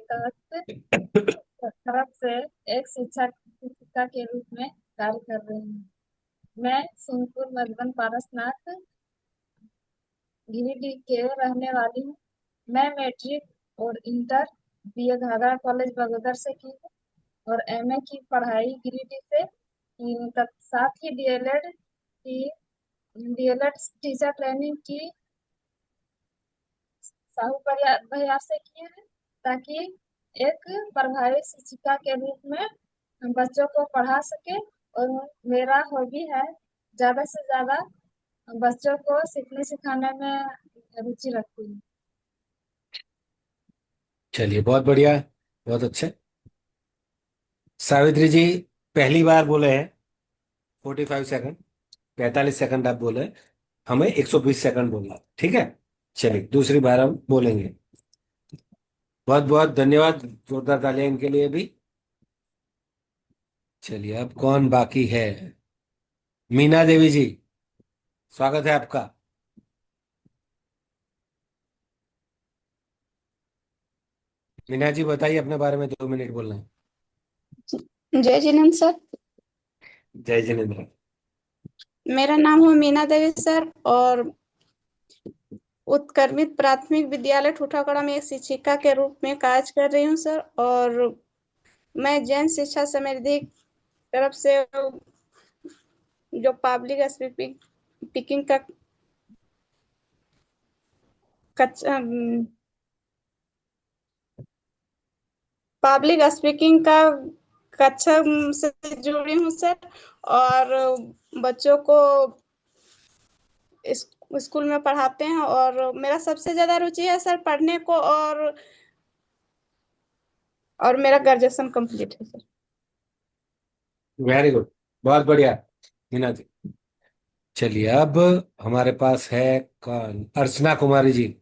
तरफ से एक शिक्षिका के रूप में कार्य कर रही हूँ। मैं सोनपुर मधुबन पारसनाथ गिरिडीह के रहने वाली हूँ। मैं मैट्रिक और inter BA Ghaghra college Bagodar से की है और एमए की पढ़ाई गिरिडीह से की, साथ ही डीएलएड टीचर ट्रेनिंग की साहू भैया से की है, ताकि एक प्रभावी शिक्षिका के रूप में हम बच्चों को पढ़ा सके। और मेरा हॉबी है ज्यादा से ज्यादा बच्चों को सीखने सिखाने में रुचि रखती हूँ। चलिए, बहुत बढ़िया, बहुत अच्छा। सावित्री जी पहली बार बोले हैं 45 सेकंड, 45 सेकंड आप बोले, हमें 120 सेकंड बोलना, ठीक है। चलिए दूसरी बार हम बोलेंगे। बहुत बहुत धन्यवाद, जोरदार तालियां इनके लिए भी। चलिए अब कौन बाकी है? मीना देवी जी, स्वागत है आपका। मीना जी बताइए अपने बारे में, 2 मिनट बोलना है। जय जिनेन्द्र सर। जय जिनेन्द्र। मेरा नाम है मीना देवी सर और उत्क्रमित प्राथमिक विद्यालय ठूठाकड़ा में एक शिक्षिका के रूप में कार्य कर रही हूँ सर। और मैं जैन शिक्षा समृद्धि तरफ से जो पब्लिक स्पीकिंग का पब्लिक स्पीकिंग का कक्षा से जुड़ी हूँ सर। और बच्चों को स्कूल में पढ़ाते हैं और मेरा सबसे ज्यादा रुचि है सर पढ़ने को। और मेरा ग्रेजुएशन कंप्लीट है सर। वेरी गुड, बहुत बढ़िया मीना जी। चलिए अब हमारे पास है कौन? अर्चना कुमारी जी,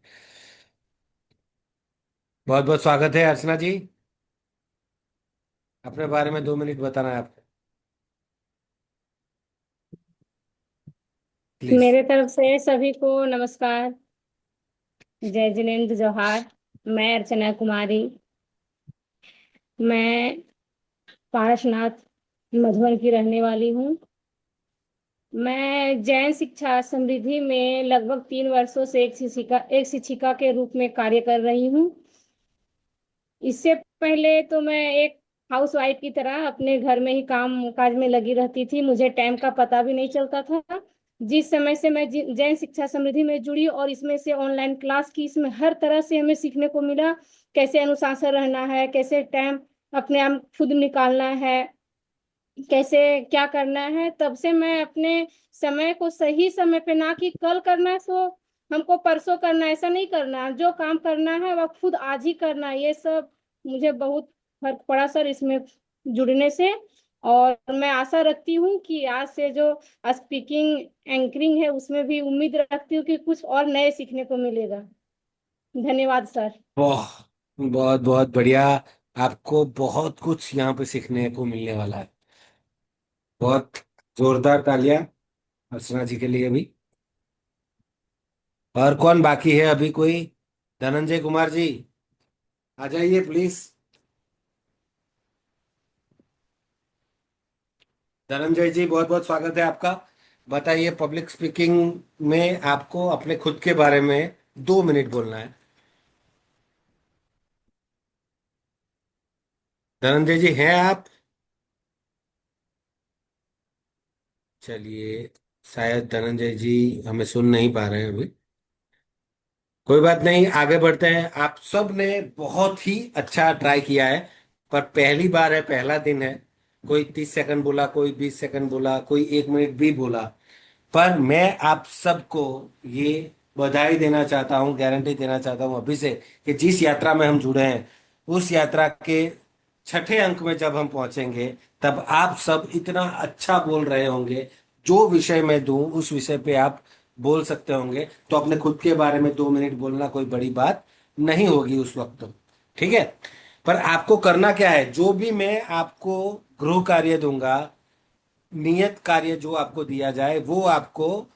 बहुत बहुत स्वागत है अर्चना जी। अपने बारे में 2 मिनट बताना है आपको, प्लीज। मेरे तरफ से सभी को नमस्कार, जय जिनेन्द्र, जोहार। मैं अर्चना कुमारी, मैं पारसनाथ मधुबन की रहने वाली हूँ। मैं जैन शिक्षा समृद्धि में लगभग 3 वर्षों से एक शिक्षिका के रूप में कार्य कर रही हूँ। इससे पहले तो मैं एक हाउसवाइफ की तरह अपने घर में ही काम काज में लगी रहती थी। मुझे टाइम का पता भी नहीं चलता था। जिस समय से मैं जैन शिक्षा समृद्धि में जुड़ी और इसमें से ऑनलाइन क्लास की, इसमें हर तरह से हमें सीखने को मिला, कैसे अनुशासन रहना है, कैसे टाइम अपने आप खुद निकालना है, कैसे क्या करना है। तब से मैं अपने समय को सही समय पे, ना कि कल करना है सो हमको परसों करना है, ऐसा नहीं करना। जो काम करना है वह खुद आज ही करना है। ये सब मुझे बहुत फर्क पड़ा सर इसमें जुड़ने से। और मैं आशा रखती हूँ कि आज से जो स्पीकिंग एंकरिंग है उसमें भी उम्मीद रखती हूँ कि कुछ और नए सीखने को मिलेगा। धन्यवाद सर। बहुत बहुत बहुत बढ़िया, आपको बहुत कुछ यहाँ पे सीखने को मिलने वाला है। बहुत जोरदार तालियां अर्चना जी के लिए भी। और कौन बाकी है अभी? कोई? धनंजय कुमार जी आ जाइए प्लीज। धनंजय जी बहुत बहुत स्वागत है आपका। बताइए, पब्लिक स्पीकिंग में आपको अपने खुद के बारे में 2 मिनट बोलना है। धनंजय जी हैं आप? चलिए, शायद धनंजय जी हमें सुन नहीं पा रहे हैं अभी। कोई बात नहीं, आगे बढ़ते हैं। आप सब ने बहुत ही अच्छा ट्राई किया है, पर पहली बार है, पहला दिन है। कोई 30 सेकंड बोला, कोई 20 सेकंड बोला, कोई 1 मिनट भी बोला। पर मैं आप सबको ये बधाई देना चाहता हूँ, गारंटी देना चाहता हूँ अभी से, कि जिस यात्रा में हम जुड़े हैं उस यात्रा के छठे अंक में जब हम पहुंचेंगे तब आप सब इतना अच्छा बोल रहे होंगे, जो विषय मैं दूं उस विषय पे आप बोल सकते होंगे। तो अपने खुद के बारे में 2 मिनट बोलना कोई बड़ी बात नहीं होगी उस वक्त, ठीक है। पर आपको करना क्या है? जो भी मैं आपको गृह कार्य दूंगा, नियत कार्य जो आपको दिया जाए, वो आपको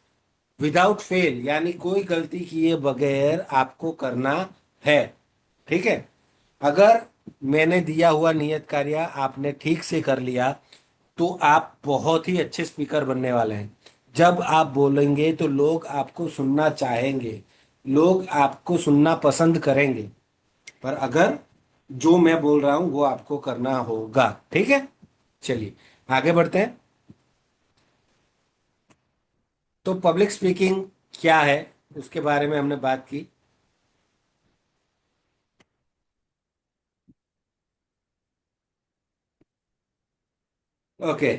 विदाउट फेल, यानी कोई गलती किए बगैर आपको करना है, ठीक है। अगर मैंने दिया हुआ नियत कार्य आपने ठीक से कर लिया तो आप बहुत ही अच्छे स्पीकर बनने वाले हैं। जब आप बोलेंगे तो लोग आपको सुनना चाहेंगे, लोग आपको सुनना पसंद करेंगे। पर अगर जो मैं बोल रहा हूं वो आपको करना होगा। ठीक है, चलिए आगे बढ़ते हैं। तो पब्लिक स्पीकिंग क्या है उसके बारे में हमने बात की। ओके,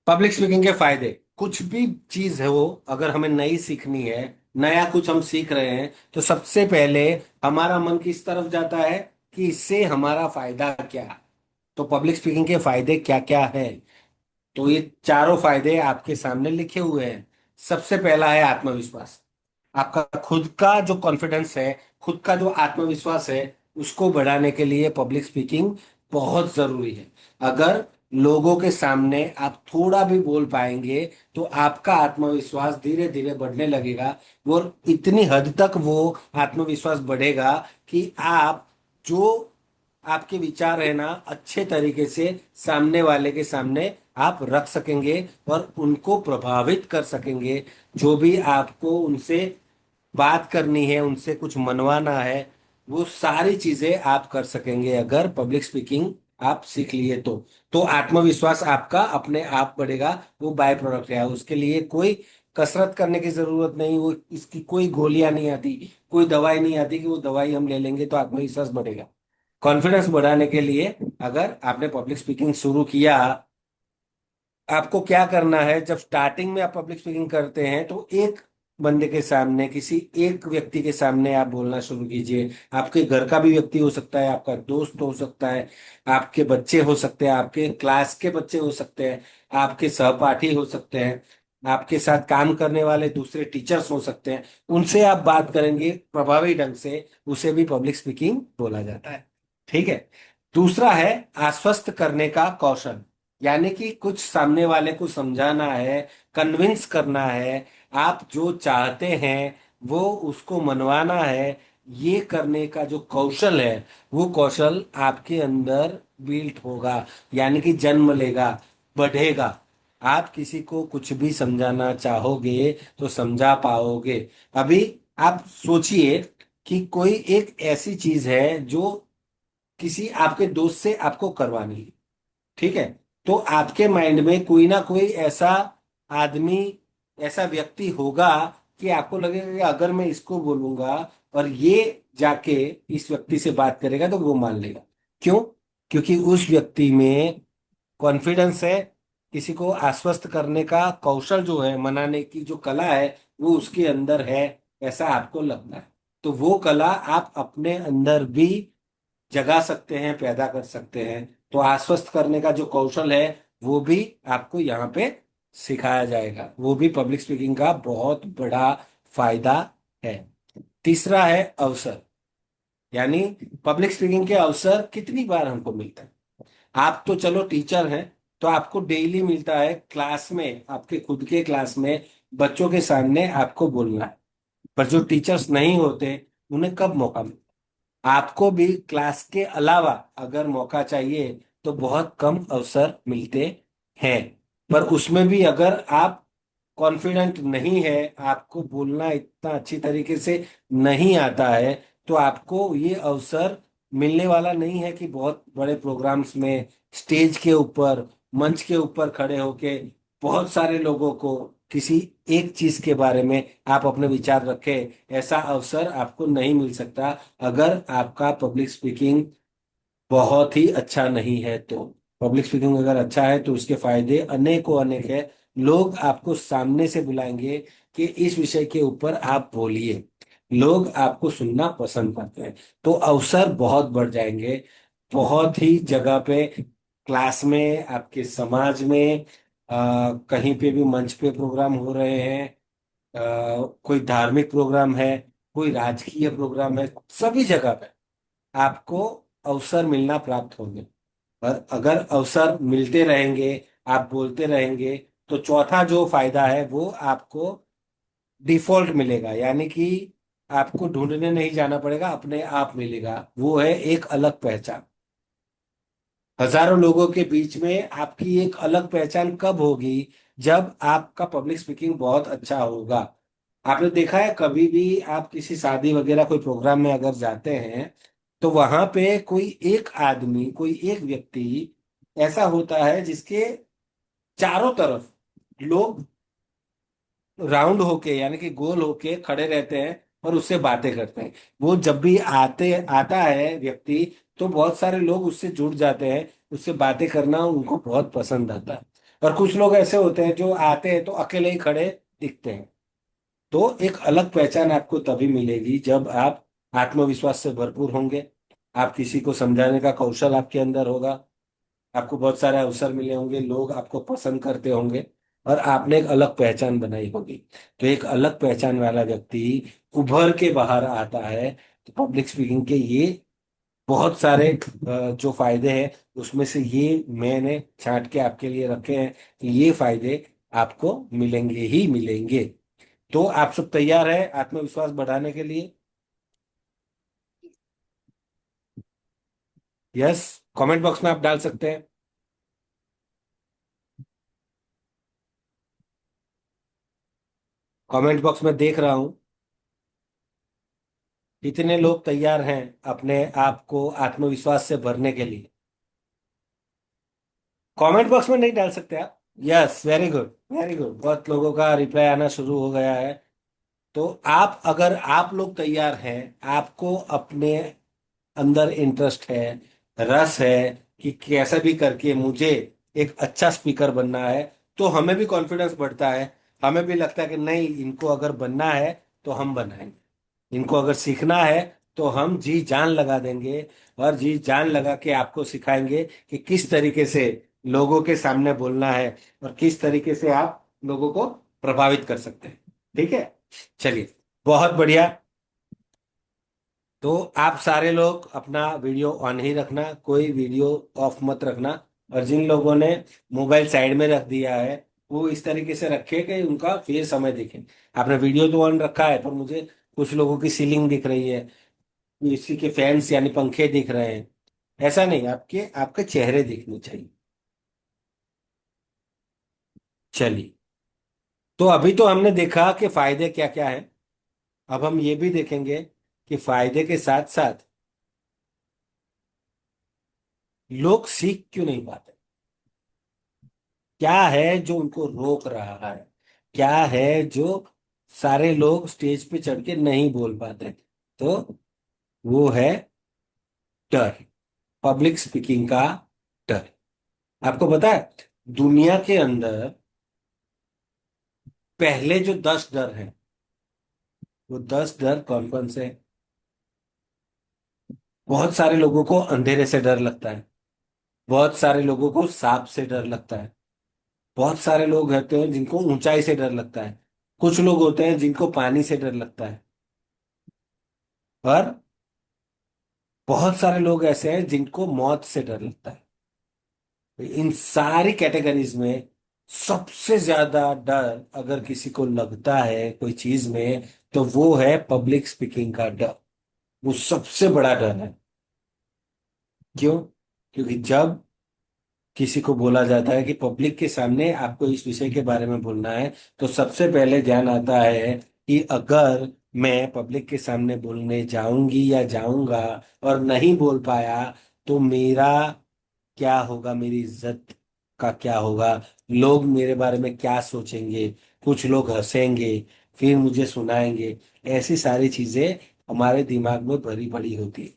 पब्लिक स्पीकिंग के फायदे। कुछ भी चीज है वो अगर हमें नई सीखनी है, नया कुछ हम सीख रहे हैं, तो सबसे पहले हमारा मन किस तरफ जाता है कि इससे हमारा फायदा क्या। तो पब्लिक स्पीकिंग के फायदे क्या क्या है, तो ये चारों फायदे आपके सामने लिखे हुए हैं। सबसे पहला है आत्मविश्वास। आपका खुद का जो कॉन्फिडेंस है, खुद का जो आत्मविश्वास है, उसको बढ़ाने के लिए पब्लिक स्पीकिंग बहुत जरूरी है। अगर लोगों के सामने आप थोड़ा भी बोल पाएंगे तो आपका आत्मविश्वास धीरे धीरे बढ़ने लगेगा, और इतनी हद तक वो आत्मविश्वास बढ़ेगा कि आप जो आपके विचार है ना अच्छे तरीके से सामने वाले के सामने आप रख सकेंगे और उनको प्रभावित कर सकेंगे। जो भी आपको उनसे बात करनी है, उनसे कुछ मनवाना है, वो सारी चीजें आप कर सकेंगे अगर पब्लिक स्पीकिंग आप सीख लिए तो आत्मविश्वास आपका अपने आप बढ़ेगा। वो बाय प्रोडक्ट है, उसके लिए कोई कसरत करने की जरूरत नहीं, वो इसकी कोई गोलियां नहीं आती, कोई दवाई नहीं आती कि वो दवाई हम ले लेंगे तो आत्मविश्वास बढ़ेगा। कॉन्फिडेंस बढ़ाने के लिए अगर आपने पब्लिक स्पीकिंग शुरू किया, आपको क्या करना है, जब स्टार्टिंग में आप पब्लिक स्पीकिंग करते हैं तो एक बंदे के सामने, किसी एक व्यक्ति के सामने आप बोलना शुरू कीजिए। आपके घर का भी व्यक्ति हो सकता है, आपका दोस्त हो सकता है, आपके बच्चे हो सकते हैं, आपके क्लास के बच्चे हो सकते हैं, आपके सहपाठी हो सकते हैं, आपके साथ काम करने वाले दूसरे टीचर्स हो सकते हैं। उनसे आप बात करेंगे प्रभावी ढंग से, उसे भी पब्लिक स्पीकिंग बोला जाता है। ठीक है। दूसरा है आश्वस्त करने का कौशल। यानी कि कुछ सामने वाले को समझाना है, कन्विंस करना है, आप जो चाहते हैं वो उसको मनवाना है। ये करने का जो कौशल है, वो कौशल आपके अंदर बिल्ट होगा, यानी कि जन्म लेगा, बढ़ेगा। आप किसी को कुछ भी समझाना चाहोगे तो समझा पाओगे। अभी आप सोचिए कि कोई एक ऐसी चीज है जो किसी आपके दोस्त से आपको करवानी है। ठीक है, तो आपके माइंड में कोई ना कोई ऐसा आदमी, ऐसा व्यक्ति होगा कि आपको लगेगा कि अगर मैं इसको बोलूंगा और ये जाके इस व्यक्ति से बात करेगा तो वो मान लेगा। क्यों? क्योंकि उस व्यक्ति में कॉन्फिडेंस है, किसी को आश्वस्त करने का कौशल जो है, मनाने की जो कला है, वो उसके अंदर है, ऐसा आपको लगता है। तो वो कला आप अपने अंदर भी जगा सकते हैं, पैदा कर सकते हैं। तो आश्वस्त करने का जो कौशल है वो भी आपको यहाँ पे सिखाया जाएगा। वो भी पब्लिक स्पीकिंग का बहुत बड़ा फायदा है। तीसरा है अवसर। यानी पब्लिक स्पीकिंग के अवसर कितनी बार हमको मिलता है। आप तो चलो टीचर हैं, तो आपको डेली मिलता है क्लास में, आपके खुद के क्लास में बच्चों के सामने आपको बोलना है। पर जो टीचर्स नहीं होते उन्हें कब मौका मिलता है? आपको भी क्लास के अलावा अगर मौका चाहिए तो बहुत कम अवसर मिलते हैं। पर उसमें भी अगर आप कॉन्फिडेंट नहीं है, आपको बोलना इतना अच्छी तरीके से नहीं आता है, तो आपको ये अवसर मिलने वाला नहीं है कि बहुत बड़े प्रोग्राम्स में, स्टेज के ऊपर, मंच के ऊपर खड़े होके बहुत सारे लोगों को किसी एक चीज के बारे में आप अपने विचार रखें। ऐसा अवसर आपको नहीं मिल सकता अगर आपका पब्लिक स्पीकिंग बहुत ही अच्छा नहीं है। तो पब्लिक स्पीकिंग अगर अच्छा है तो उसके फायदे अनेकों अनेक है। लोग आपको सामने से बुलाएंगे कि इस विषय के ऊपर आप बोलिए, लोग आपको सुनना पसंद करते हैं, तो अवसर बहुत बढ़ जाएंगे। बहुत ही जगह पे, क्लास में, आपके समाज में, कहीं पे भी मंच पे प्रोग्राम हो रहे हैं, कोई धार्मिक प्रोग्राम है, कोई राजकीय प्रोग्राम है, सभी जगह पे आपको अवसर मिलना प्राप्त होंगे। पर अगर अवसर मिलते रहेंगे, आप बोलते रहेंगे, तो चौथा जो फायदा है वो आपको डिफॉल्ट मिलेगा। यानी कि आपको ढूंढने नहीं जाना पड़ेगा, अपने आप मिलेगा। वो है एक अलग पहचान। हजारों लोगों के बीच में आपकी एक अलग पहचान कब होगी? जब आपका पब्लिक स्पीकिंग बहुत अच्छा होगा। आपने देखा है, कभी भी आप किसी शादी वगैरह कोई प्रोग्राम में अगर जाते हैं तो वहां पे कोई एक आदमी, कोई एक व्यक्ति ऐसा होता है जिसके चारों तरफ लोग राउंड होके, यानी कि गोल होके खड़े रहते हैं और उससे बातें करते हैं। वो जब भी आता है व्यक्ति, तो बहुत सारे लोग उससे जुड़ जाते हैं, उससे बातें करना उनको बहुत पसंद आता है। और कुछ लोग ऐसे होते हैं जो आते हैं तो अकेले ही खड़े दिखते हैं। तो एक अलग पहचान आपको तभी मिलेगी जब आप आत्मविश्वास से भरपूर होंगे, आप किसी को समझाने का कौशल आपके अंदर होगा, आपको बहुत सारे अवसर मिले होंगे, लोग आपको पसंद करते होंगे, और आपने एक अलग पहचान बनाई होगी। तो एक अलग पहचान वाला व्यक्ति उभर के बाहर आता है। तो पब्लिक स्पीकिंग के ये बहुत सारे जो फायदे हैं, उसमें से ये मैंने छांट के आपके लिए रखे हैं कि ये फायदे आपको मिलेंगे ही मिलेंगे। तो आप सब तैयार है आत्मविश्वास बढ़ाने के लिए? यस, कमेंट बॉक्स में आप डाल सकते हैं। कमेंट बॉक्स में देख रहा हूं कितने लोग तैयार हैं अपने आप को आत्मविश्वास से भरने के लिए। कमेंट बॉक्स में नहीं डाल सकते आप? Yes, very good, very good, बहुत लोगों का रिप्लाई आना शुरू हो गया है। तो आप, अगर आप लोग तैयार हैं, आपको अपने अंदर इंटरेस्ट है, रस है कि कैसे भी करके मुझे एक अच्छा स्पीकर बनना है, तो हमें भी कॉन्फिडेंस बढ़ता है। हमें भी लगता है कि नहीं, इनको अगर बनना है तो हम बनाएंगे, इनको अगर सीखना है तो हम जी जान लगा देंगे, और जी जान लगा के आपको सिखाएंगे कि किस तरीके से लोगों के सामने बोलना है और किस तरीके से आप लोगों को प्रभावित कर सकते हैं। ठीक है, चलिए, बहुत बढ़िया। तो आप सारे लोग अपना वीडियो ऑन ही रखना, कोई वीडियो ऑफ मत रखना। और जिन लोगों ने मोबाइल साइड में रख दिया है, वो इस तरीके से रखे कि उनका फेस हमें दिखे। आपने वीडियो तो ऑन रखा है, पर मुझे कुछ लोगों की सीलिंग दिख रही है, किसी के फैंस यानी पंखे दिख रहे हैं। ऐसा नहीं, आपके आपके चेहरे दिखने चाहिए। चलिए, तो अभी तो हमने देखा कि फायदे क्या क्या हैं। अब हम ये भी देखेंगे कि फायदे के साथ साथ लोग सीख क्यों नहीं पाते, क्या है जो उनको रोक रहा है, क्या है जो सारे लोग स्टेज पे चढ़ के नहीं बोल पाते। तो वो है डर, पब्लिक स्पीकिंग का डर। आपको पता है, दुनिया के अंदर पहले जो 10 डर हैं, वो 10 डर कौन कौन से हैं? बहुत सारे लोगों को अंधेरे से डर लगता है, बहुत सारे लोगों को सांप से डर लगता है, बहुत सारे लोग होते हैं जिनको ऊंचाई से डर लगता है, कुछ लोग होते हैं जिनको पानी से डर लगता है, और बहुत सारे लोग ऐसे हैं जिनको मौत से डर लगता है। तो इन सारी कैटेगरीज में सबसे ज्यादा डर अगर किसी को लगता है कोई चीज में, तो वो है पब्लिक स्पीकिंग का डर। वो सबसे बड़ा डर है। क्यों? क्योंकि जब किसी को बोला जाता है कि पब्लिक के सामने आपको इस विषय के बारे में बोलना है, तो सबसे पहले ध्यान आता है कि अगर मैं पब्लिक के सामने बोलने जाऊंगी या जाऊंगा और नहीं बोल पाया, तो मेरा क्या होगा, मेरी इज्जत का क्या होगा, लोग मेरे बारे में क्या सोचेंगे, कुछ लोग हंसेंगे, फिर मुझे सुनाएंगे। ऐसी सारी चीजें हमारे दिमाग में भरी पड़ी होती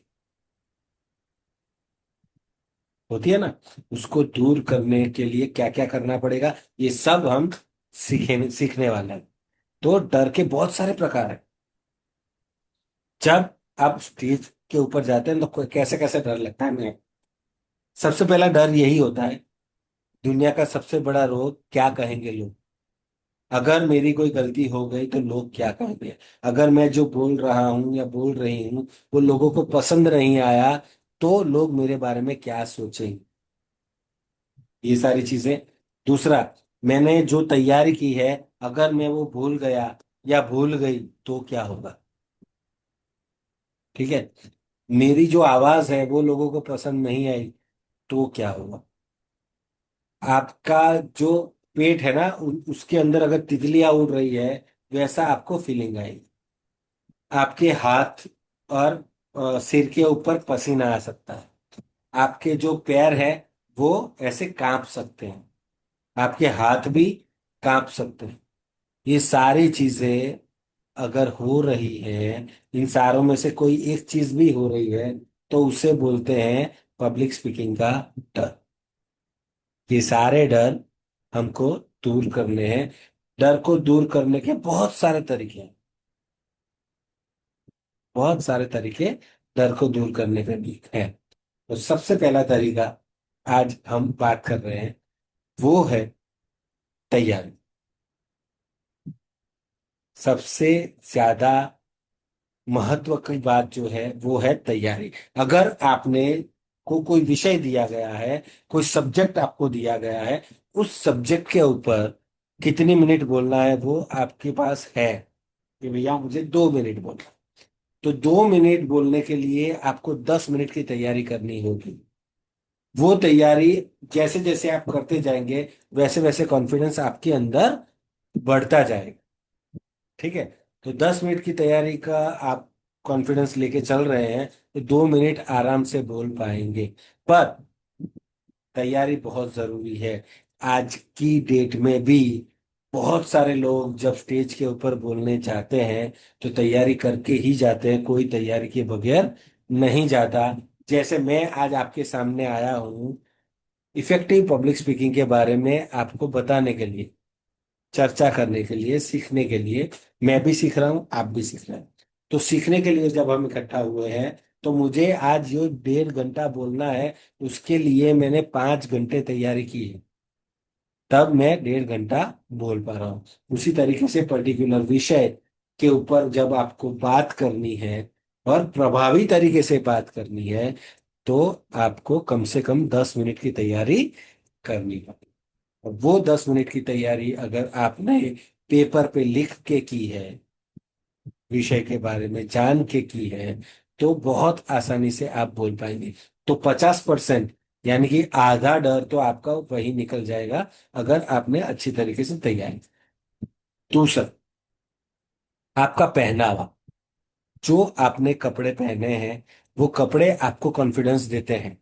है ना। उसको दूर करने के लिए क्या क्या करना पड़ेगा, ये सब हम सीखने वाले हैं। तो डर के बहुत सारे प्रकार हैं। जब आप स्टेज के ऊपर जाते हैं तो कैसे कैसे डर लगता है हमें। सबसे पहला डर यही होता है, दुनिया का सबसे बड़ा रोग, क्या कहेंगे लोग। अगर मेरी कोई गलती हो गई तो लोग क्या कहेंगे, अगर मैं जो बोल रहा हूं या बोल रही हूं वो लोगों को पसंद नहीं आया, तो लोग मेरे बारे में क्या सोचेंगे, ये सारी चीजें। दूसरा, मैंने जो तैयारी की है, अगर मैं वो भूल गया या भूल गई तो क्या होगा। ठीक है, मेरी जो आवाज है वो लोगों को पसंद नहीं आई तो क्या होगा। आपका जो पेट है ना, उसके अंदर अगर तितलियां उड़ रही है, वैसा आपको फीलिंग आएगी। आपके हाथ और सिर के ऊपर पसीना आ सकता है, आपके जो पैर है वो ऐसे कांप सकते हैं, आपके हाथ भी कांप सकते हैं। ये सारी चीजें अगर हो रही है, इन सारों में से कोई एक चीज भी हो रही है, तो उसे बोलते हैं पब्लिक स्पीकिंग का डर। ये सारे डर हमको दूर करने हैं। डर को दूर करने के बहुत सारे तरीके हैं, बहुत सारे तरीके डर को दूर करने के भी हैं। तो सबसे पहला तरीका आज हम बात कर रहे हैं, वो है तैयारी। सबसे ज्यादा महत्व की बात जो है वो है तैयारी। अगर आपने को कोई विषय दिया गया है, कोई सब्जेक्ट आपको दिया गया है, उस सब्जेक्ट के ऊपर कितने मिनट बोलना है वो आपके पास है कि भैया मुझे 2 मिनट बोलना, तो 2 मिनट बोलने के लिए आपको 10 मिनट की तैयारी करनी होगी। वो तैयारी जैसे जैसे आप करते जाएंगे, वैसे वैसे कॉन्फिडेंस आपके अंदर बढ़ता जाएगा। ठीक है, तो 10 मिनट की तैयारी का आप कॉन्फिडेंस लेके चल रहे हैं, तो 2 मिनट आराम से बोल पाएंगे। पर तैयारी बहुत जरूरी है। आज की डेट में भी बहुत सारे लोग जब स्टेज के ऊपर बोलने जाते हैं तो तैयारी करके ही जाते हैं, कोई तैयारी के बगैर नहीं जाता। जैसे मैं आज आपके सामने आया हूँ इफेक्टिव पब्लिक स्पीकिंग के बारे में आपको बताने के लिए, चर्चा करने के लिए, सीखने के लिए। मैं भी सीख रहा हूँ, आप भी सीख रहे हैं। तो सीखने के लिए जब हम इकट्ठा हुए हैं, तो मुझे आज जो 1.5 घंटा बोलना है, उसके लिए मैंने 5 घंटे तैयारी की है, तब मैं 1.5 घंटा बोल पा रहा हूँ। उसी तरीके से पर्टिकुलर विषय के ऊपर जब आपको बात करनी है और प्रभावी तरीके से बात करनी है, तो आपको कम से कम 10 मिनट की तैयारी करनी पड़ेगी। और वो 10 मिनट की तैयारी अगर आपने पेपर पे लिख के की है, विषय के बारे में जान के की है, तो बहुत आसानी से आप बोल पाएंगे। तो 50% यानी कि आधा डर तो आपका वही निकल जाएगा, अगर आपने अच्छी तरीके से तैयारी। दूसरा, आपका पहनावा। जो आपने कपड़े पहने हैं, वो कपड़े आपको कॉन्फिडेंस देते हैं।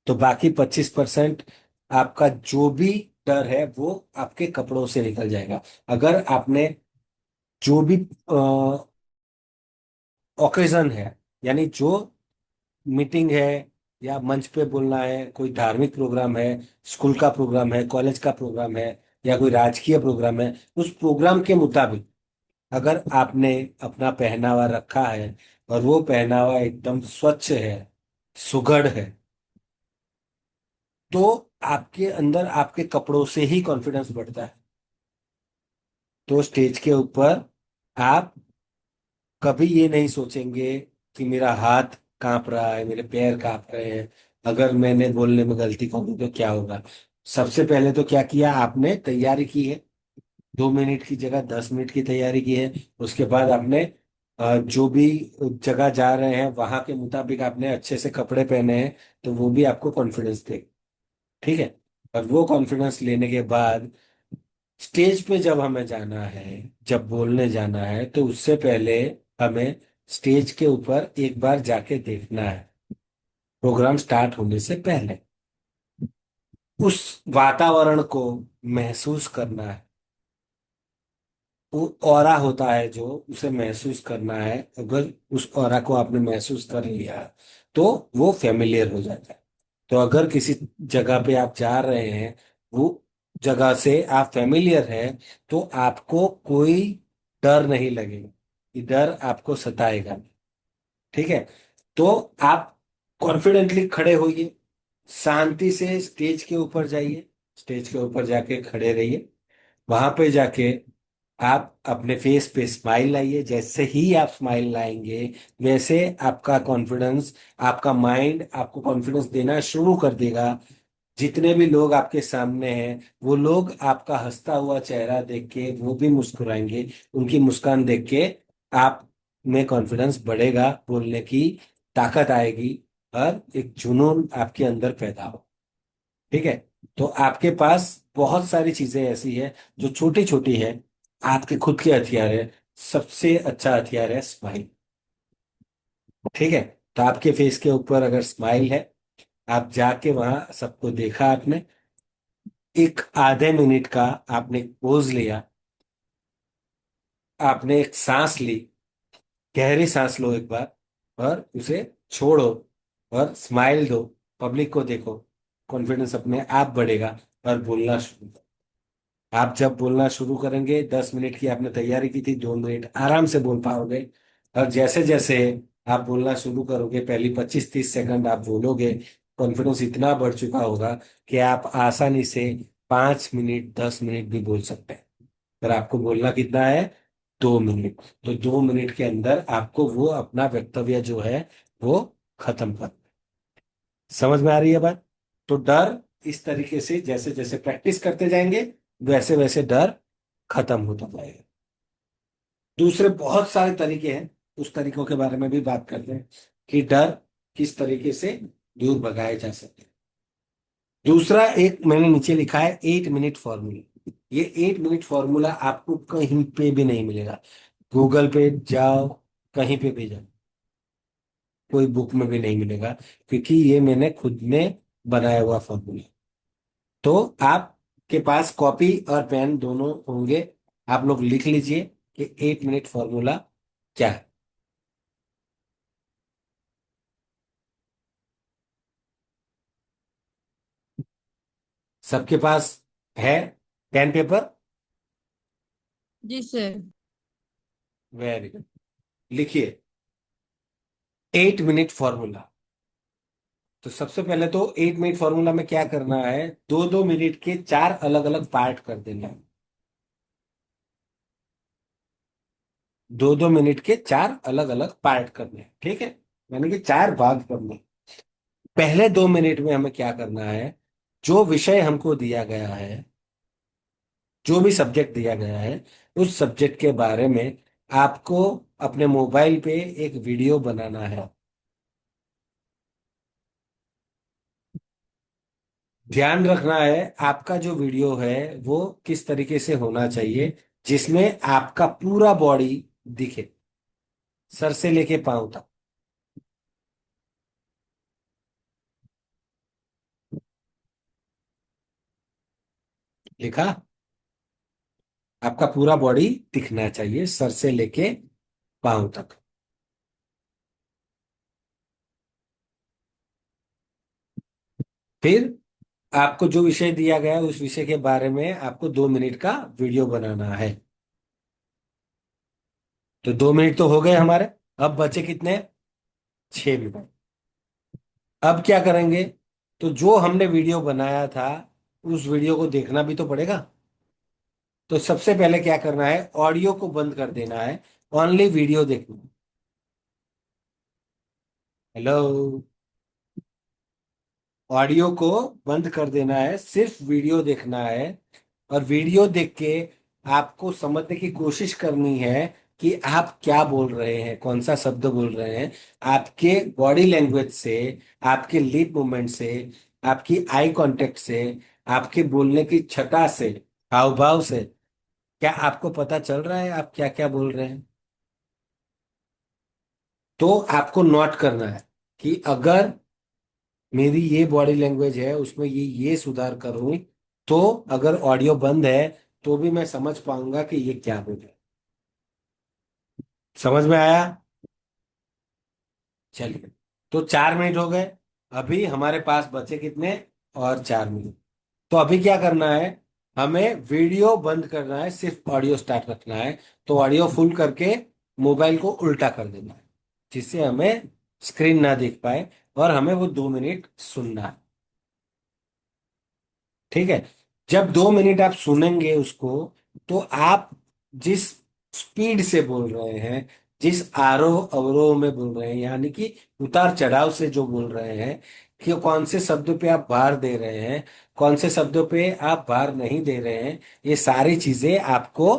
तो बाकी 25% आपका जो भी डर है वो आपके कपड़ों से निकल जाएगा। अगर आपने जो भी ओकेजन है, यानी जो मीटिंग है या मंच पे बोलना है, कोई धार्मिक प्रोग्राम है, स्कूल का प्रोग्राम है, कॉलेज का प्रोग्राम है, या कोई राजकीय प्रोग्राम है, उस प्रोग्राम के मुताबिक अगर आपने अपना पहनावा रखा है और वो पहनावा एकदम स्वच्छ है, सुघड़ है, तो आपके अंदर आपके कपड़ों से ही कॉन्फिडेंस बढ़ता है। तो स्टेज के ऊपर आप कभी ये नहीं सोचेंगे कि मेरा हाथ कांप रहा है, मेरे पैर कांप रहे हैं, अगर मैंने बोलने में गलती कर दी तो क्या होगा। सबसे पहले तो क्या किया आपने, तैयारी की है, 2 मिनट की जगह 10 मिनट की तैयारी की है। उसके बाद आपने जो भी जगह जा रहे हैं वहां के मुताबिक आपने अच्छे से कपड़े पहने हैं, तो वो भी आपको कॉन्फिडेंस दे। ठीक है, और वो कॉन्फिडेंस लेने के बाद स्टेज पे जब हमें जाना है, जब बोलने जाना है, तो उससे पहले हमें स्टेज के ऊपर एक बार जाके देखना है, प्रोग्राम स्टार्ट होने से पहले उस वातावरण को महसूस करना है। वो ऑरा होता है जो, उसे महसूस करना है। अगर उस ऑरा को आपने महसूस कर लिया तो वो फेमिलियर हो जाता है। तो अगर किसी जगह पे आप जा रहे हैं, वो जगह से आप फेमिलियर हैं, तो आपको कोई डर नहीं लगेगा, ये डर आपको सताएगा नहीं। ठीक है, तो आप कॉन्फिडेंटली खड़े होइए, शांति से स्टेज के ऊपर जाइए, स्टेज के ऊपर जाके खड़े रहिए। वहां पे जाके आप अपने फेस पे स्माइल लाइए। जैसे ही आप स्माइल लाएंगे, वैसे आपका कॉन्फिडेंस, आपका माइंड आपको कॉन्फिडेंस देना शुरू कर देगा। जितने भी लोग आपके सामने हैं, वो लोग आपका हंसता हुआ चेहरा देख के वो भी मुस्कुराएंगे। उनकी मुस्कान देख के आप में कॉन्फिडेंस बढ़ेगा, बोलने की ताकत आएगी और एक जुनून आपके अंदर पैदा हो। ठीक है, तो आपके पास बहुत सारी चीजें ऐसी है जो छोटी छोटी है, आपके खुद के हथियार है। सबसे अच्छा हथियार है स्माइल। ठीक है, तो आपके फेस के ऊपर अगर स्माइल है, आप जाके वहां सबको देखा आपने, एक आधे मिनट का आपने पोज लिया, आपने एक सांस ली, गहरी सांस लो एक बार, और उसे छोड़ो और स्माइल दो, पब्लिक को देखो, कॉन्फिडेंस अपने आप बढ़ेगा और बोलना शुरू करो। आप जब बोलना शुरू करेंगे, 10 मिनट की आपने तैयारी की थी, 2 मिनट आराम से बोल पाओगे। और जैसे जैसे आप बोलना शुरू करोगे, पहली 25-30 सेकंड आप बोलोगे, कॉन्फिडेंस इतना बढ़ चुका होगा कि आप आसानी से 5 मिनट 10 मिनट भी बोल सकते हैं। पर आपको बोलना कितना है? 2 मिनट। तो 2 मिनट के अंदर आपको वो अपना वक्तव्य जो है वो खत्म कर। समझ में आ रही है बात? तो डर इस तरीके से जैसे जैसे प्रैक्टिस करते जाएंगे, वैसे वैसे डर खत्म होता जाएगा। दूसरे बहुत सारे तरीके हैं, उस तरीकों के बारे में भी बात करते हैं कि डर किस तरीके से दूर भगाए जा सकते हैं। दूसरा एक मैंने नीचे लिखा है 8 मिनट फॉर्मूला। ये 8 मिनट फॉर्मूला आपको कहीं पे भी नहीं मिलेगा। गूगल पे जाओ, कहीं पे भी जाओ, कोई बुक में भी नहीं मिलेगा, क्योंकि ये मैंने खुद ने बनाया हुआ फॉर्मूला। तो आपके पास कॉपी और पेन दोनों होंगे, आप लोग लिख लीजिए कि 8 मिनट फॉर्मूला क्या है। सबके पास है पेन पेपर? जी सर। Very good. लिखिए 8 मिनट फॉर्मूला। तो सबसे पहले तो 8 मिनट फॉर्मूला में क्या करना है, 2-2 मिनट के 4 अलग अलग पार्ट कर देना है। 2-2 मिनट के 4 अलग अलग पार्ट करने हैं, ठीक है? यानी कि 4 भाग करने हैं। पहले 2 मिनट में हमें क्या करना है, जो विषय हमको दिया गया है, जो भी सब्जेक्ट दिया गया है, उस सब्जेक्ट के बारे में आपको अपने मोबाइल पे एक वीडियो बनाना है। ध्यान रखना है आपका जो वीडियो है वो किस तरीके से होना चाहिए, जिसमें आपका पूरा बॉडी दिखे, सर से लेके पांव तक। लिखा? आपका पूरा बॉडी दिखना चाहिए, सर से लेके पांव तक। फिर आपको जो विषय दिया गया है उस विषय के बारे में आपको 2 मिनट का वीडियो बनाना है। तो 2 मिनट तो हो गए हमारे, अब बचे कितने? 6 मिनट। अब क्या करेंगे, तो जो हमने वीडियो बनाया था उस वीडियो को देखना भी तो पड़ेगा। तो सबसे पहले क्या करना है, ऑडियो को बंद कर देना है, ओनली वीडियो देखना है। हेलो? ऑडियो को बंद कर देना है, सिर्फ वीडियो देखना है। और वीडियो देख के आपको समझने की कोशिश करनी है कि आप क्या बोल रहे हैं, कौन सा शब्द बोल रहे हैं। आपके बॉडी लैंग्वेज से, आपके लिप मूवमेंट से, आपकी आई कांटेक्ट से, आपके बोलने की छटा से, हाव भाव से, क्या आपको पता चल रहा है आप क्या क्या बोल रहे हैं? तो आपको नोट करना है कि अगर मेरी ये बॉडी लैंग्वेज है, उसमें ये सुधार करूं, तो अगर ऑडियो बंद है तो भी मैं समझ पाऊंगा कि ये क्या बोल रहे हैं। समझ में आया? चलिए, तो 4 मिनट हो गए। अभी हमारे पास बचे कितने? और 4 मिनट। तो अभी क्या करना है, हमें वीडियो बंद करना है, सिर्फ ऑडियो स्टार्ट रखना है। तो ऑडियो फुल करके मोबाइल को उल्टा कर देना है, जिससे हमें स्क्रीन ना दिख पाए और हमें वो 2 मिनट सुनना है। ठीक है? जब 2 मिनट आप सुनेंगे उसको, तो आप जिस स्पीड से बोल रहे हैं, जिस आरोह अवरोह में बोल रहे हैं, यानी कि उतार चढ़ाव से जो बोल रहे हैं, कि कौन से शब्दों पे आप भार दे रहे हैं, कौन से शब्दों पे आप भार नहीं दे रहे हैं, ये सारी चीजें आपको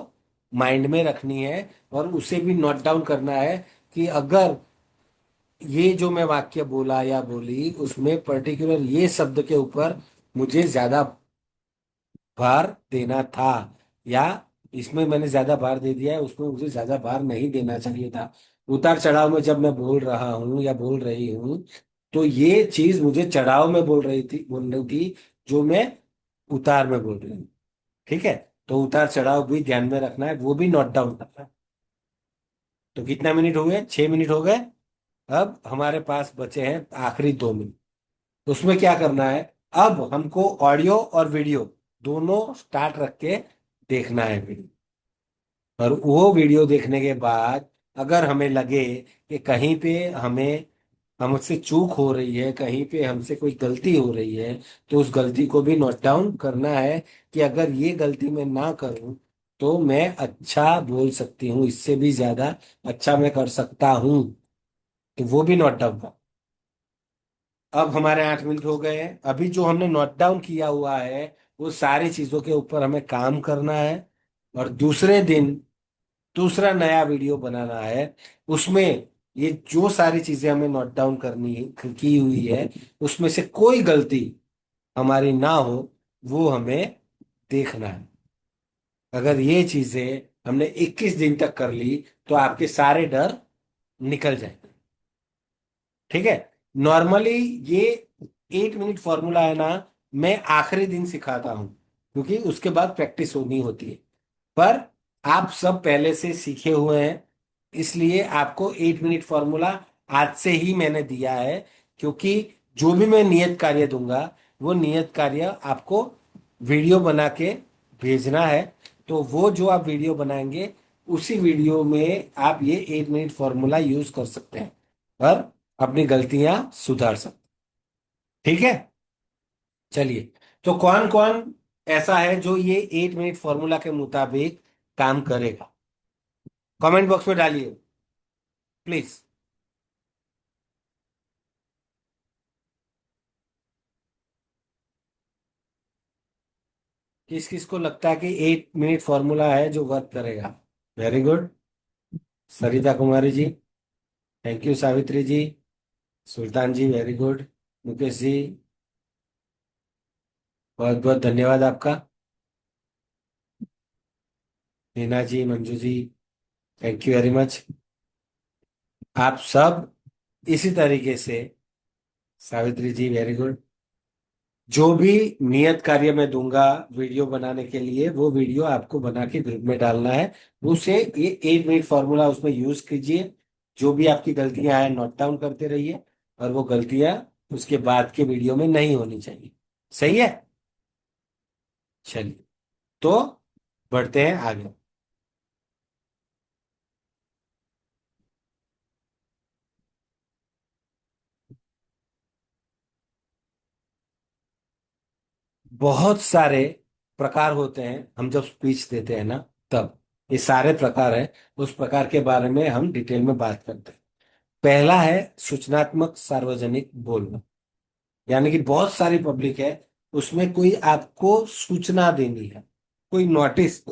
माइंड में रखनी है। और उसे भी नोट डाउन करना है कि अगर ये जो मैं वाक्य बोला या बोली, उसमें पर्टिकुलर ये शब्द के ऊपर मुझे ज्यादा भार देना था, या इसमें मैंने ज्यादा भार दे दिया है, उसमें मुझे ज्यादा भार नहीं देना चाहिए था, उतार चढ़ाव में जब मैं बोल रहा हूँ या बोल रही हूँ, तो ये चीज मुझे चढ़ाव में बोल रही थी, जो मैं उतार में बोल रही हूँ। ठीक है, तो उतार चढ़ाव भी ध्यान में रखना है, वो भी नोट डाउन करना है। तो कितना मिनट हो गए? 6 मिनट हो गए। अब हमारे पास बचे हैं आखिरी 2 मिनट। तो उसमें क्या करना है? अब हमको ऑडियो और वीडियो दोनों स्टार्ट रख के देखना है वीडियो। और वो वीडियो देखने के बाद अगर हमें लगे कि कहीं पे हमें हमसे चूक हो रही है, कहीं पे हमसे कोई गलती हो रही है, तो उस गलती को भी नोट डाउन करना है कि अगर ये गलती मैं ना करूं तो मैं अच्छा बोल सकती हूँ, इससे भी ज्यादा अच्छा मैं कर सकता हूँ। तो वो भी नोट डाउन कर। अब हमारे 8 मिनट हो गए हैं। अभी जो हमने नोट डाउन किया हुआ है वो सारी चीजों के ऊपर हमें काम करना है। और दूसरे दिन दूसरा नया वीडियो बनाना है। उसमें ये जो सारी चीजें हमें नोट डाउन करनी की हुई है, उसमें से कोई गलती हमारी ना हो, वो हमें देखना है। अगर ये चीजें हमने 21 दिन तक कर ली तो आपके सारे डर निकल जाएंगे। ठीक है। नॉर्मली ये 8 मिनट फॉर्मूला है ना, मैं आखिरी दिन सिखाता हूं, क्योंकि उसके बाद प्रैक्टिस होनी होती है। पर आप सब पहले से सीखे हुए हैं, इसलिए आपको 8 मिनट फॉर्मूला आज से ही मैंने दिया है। क्योंकि जो भी मैं नियत कार्य दूंगा, वो नियत कार्य आपको वीडियो बना के भेजना है। तो वो जो आप वीडियो बनाएंगे, उसी वीडियो में आप ये 8 मिनट फॉर्मूला यूज कर सकते हैं और अपनी गलतियां सुधार सकते हैं। ठीक है। चलिए, तो कौन कौन ऐसा है जो ये 8 मिनट फॉर्मूला के मुताबिक काम करेगा? कमेंट बॉक्स में डालिए प्लीज। किस किस को लगता है कि 8 मिनट फॉर्मूला है जो वर्क करेगा? Very good. Sarita Kumari ji, thank you. Savitri ji, Sultan ji, very good. Mukesh ji, बहुत बहुत धन्यवाद आपका। Neena ji, Manju ji, thank you very much. आप सब इसी तरीके से, सावित्री जी वेरी गुड, जो भी नियत कार्य मैं दूंगा वीडियो बनाने के लिए, वो वीडियो आपको बना के ग्रुप में डालना है। उसे ये 8 मिनट फॉर्मूला उसमें यूज कीजिए। जो भी आपकी गलतियां हैं नोट डाउन करते रहिए, और वो गलतियां उसके बाद के वीडियो में नहीं होनी चाहिए। सही है। चलिए, तो बढ़ते हैं आगे। बहुत सारे प्रकार होते हैं हम जब स्पीच देते हैं ना, तब ये सारे प्रकार हैं। उस प्रकार के बारे में हम डिटेल में बात करते हैं। पहला है सूचनात्मक सार्वजनिक बोलना। यानी कि बहुत सारी पब्लिक है, उसमें कोई आपको सूचना देनी है, कोई नोटिस